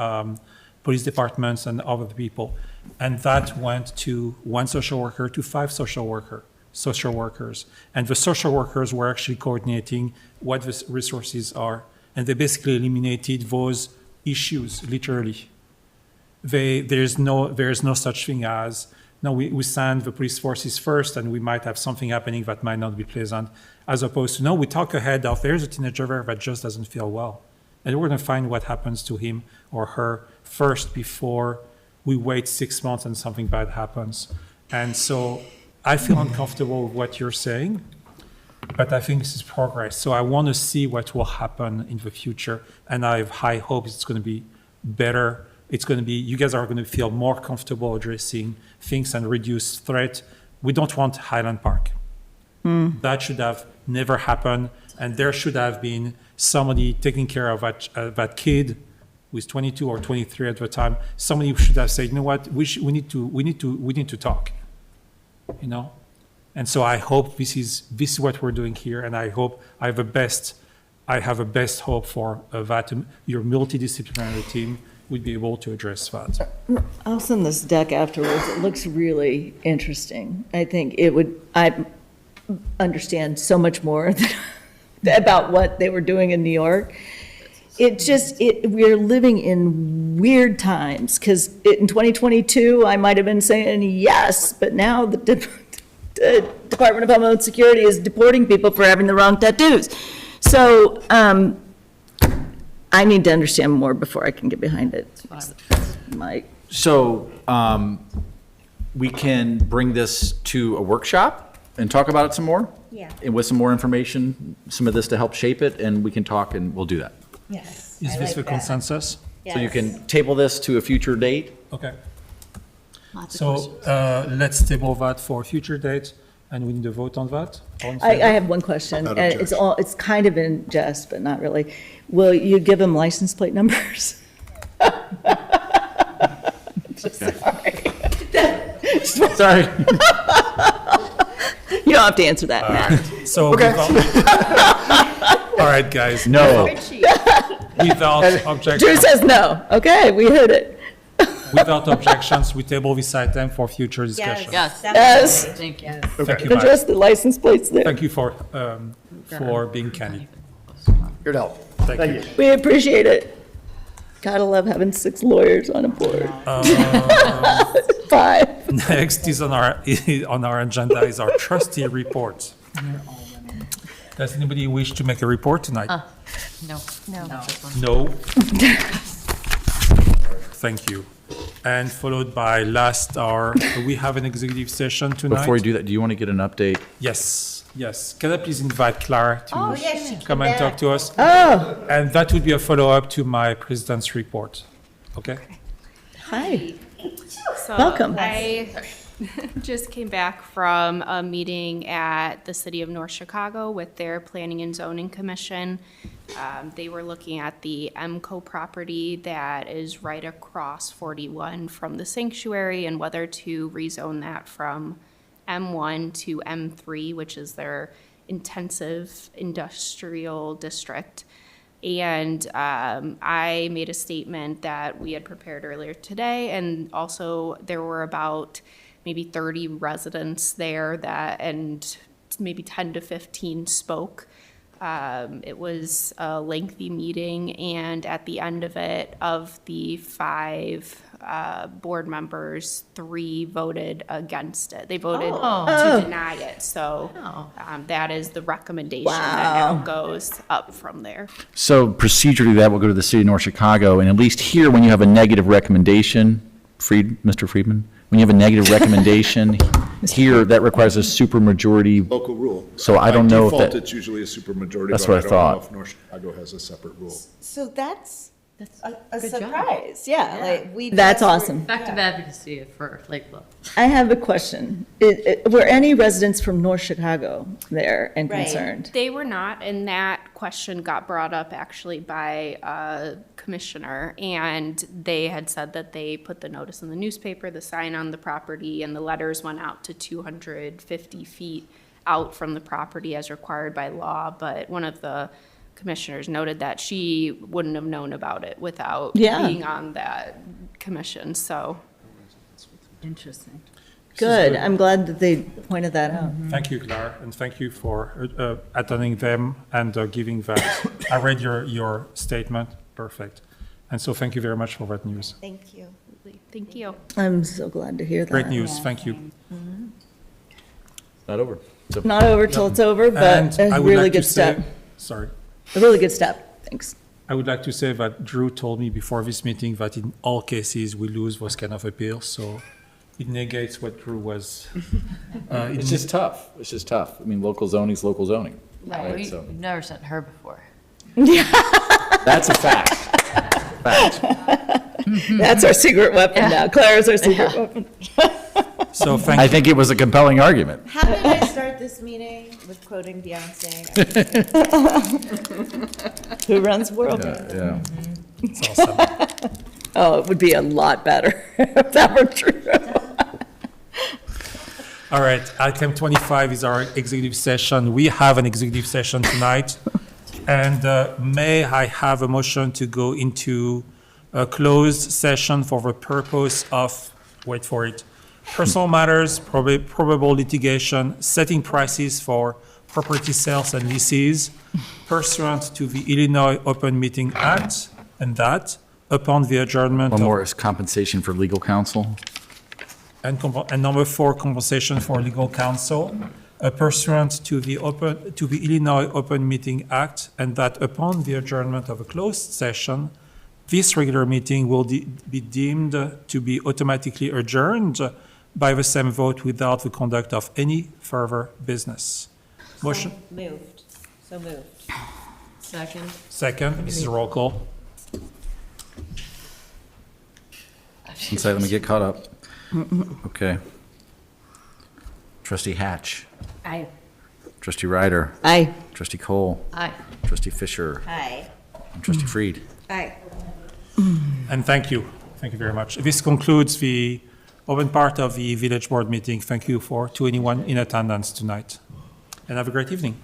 police departments and other people. And that went to 1 social worker to 5 social workers. And the social workers were actually coordinating what the resources are. And they basically eliminated those issues, literally. There is no such thing as, no, we send the police forces first, and we might have something happening that might not be pleasant, as opposed to, no, we talk ahead of, there's a teenager there that just doesn't feel well. And we're going to find what happens to him or her first before we wait 6 months and something bad happens. And so I feel uncomfortable with what you're saying, but I think this is progress. So I want to see what will happen in the future, and I have high hopes it's going to be better. It's going to be, you guys are going to feel more comfortable addressing things and reduce threat. We don't want Highland Park. That should have never happened, and there should have been somebody taking care of that kid who is 22 or 23 at the time. Somebody should have said, you know what, we need to talk, you know. And so I hope this is what we're doing here, and I hope I have a best hope for that your multidisciplinary team would be able to address that. I'll send this deck afterwards. It looks really interesting. I think I understand so much more about what they were doing in New York. We're living in weird times, because in 2022, I might have been saying yes, but now the Department of Homeland Security is deporting people for having the wrong tattoos. So I need to understand more before I can get behind it. So we can bring this to a workshop and talk about it some more? Yeah. And with some more information, some of this to help shape it, and we can talk and we'll do that. Yes. Is this the consensus? So you can table this to a future date? Okay. Lots of So questions. let's table that for a future date, and we need to vote on that. All in I favor? have one question, and it's kind of in jest, but not really. Will you give them license plate numbers? Sorry. You don't have to answer that, Matt. So all right, guys. No. Without Drew objections, says no. Okay, we heard it. without objections, we table this item for future discussion. Yes. Yes. Thank you. Thank you, Mike. Address the license plates there. Thank you for being candid. Your help. Thank you. We appreciate it. Gotta love having 6 lawyers on a board. 5. Next is on our agenda is our trustee report. Does anybody wish to make a report tonight? No. No. Thank you. And followed by we have an executive session tonight. Before you do that, do you want to get an update? Yes. Can I please invite Clara to yes, she come came and talk back. to us? Oh, And that would be a follow-up to my president's report. Okay? hi. So Welcome. I just came back from a meeting at the City of North Chicago with their Planning and Zoning Commission. They were looking at the MCO property that is right across 41 from the sanctuary and whether to rezone that from M1 to M3, which is their intensive industrial district. And I made a statement that we had prepared earlier today, and also there were about maybe 30 residents there that, and maybe 10 to 15 spoke. It was a lengthy meeting, and at the end of it, of the 5 board members, 3 voted against it. They voted to deny it. So that is the recommendation that now goes up from there. So procedurally, that will go to the city of North Chicago, and at least here, when you have a negative recommendation, Mr. Friedman, when you have a negative recommendation, here, that requires a supermajority. Local rule. So I don't know if By that- default, it's usually a supermajority. That's but what I thought. don't know if North Chicago has a separate rule. So that's a good job. surprise, yeah, like we. That's just were- awesome. Effective advocacy for Lake Bluff. I have a question. Were any residents from North Chicago there and Right. concerned? They were not, and that question got brought up actually by a commissioner, and they had said that they put the notice in the newspaper, the sign on the property, and the letters went out to 250 feet out from the property as required by law, but one of the commissioners noted that she wouldn't have known about it without Yeah. being on that commission, so. Interesting. Good. I'm glad that they pointed that out. Thank you, Claire, and thank you for attending them and giving that. I read your statement, perfect. And so thank you very much for that news. Thank you. Thank you. I'm so glad to hear that. Great news, thank you. Not over. So Not over till it's over, but And I a would really like to good step. say, sorry. A really good step. Thanks. I would like to say that Drew told me before this meeting that in all cases, we lose those kind of appeals, so it negates what Drew was. It's just tough. It's just tough. I mean, local zoning's local zoning. Right, so We've never sent her before. that's a fact. Fact. That's our secret weapon now. Claire's our secret weapon. So thank I you. think it was a compelling argument. How did I start this meeting with quoting Beyonce? Who runs world? Yeah. It's awesome. Oh, it would be a lot better if that were true. All right, item 25 is our executive session. We have an executive session tonight. And may I have a motion to go into a closed session for the purpose of, wait for it, personal matters, probable litigation, setting prices for property sales and leases pursuant to the Illinois Open Meeting Act, and that upon the adjournment One of more is compensation for legal counsel. And number 4, compensation for legal counsel pursuant to the Illinois Open Meeting Act, and that upon the adjournment of a closed session, this regular meeting will be deemed to be automatically adjourned by the same vote without the conduct of any further business. Motion, Moved, so moved. Second. second, this is a roll call. Inside, let me get caught up. Okay. Trustee Hatch. Aye. Trustee Ryder. Aye. Trustee Cole. Aye. Trustee Fisher. Aye. And Trustee Freed. Aye. And thank you very much. This concludes the open part of the village board meeting. Thank you to anyone in attendance tonight. And have a great evening.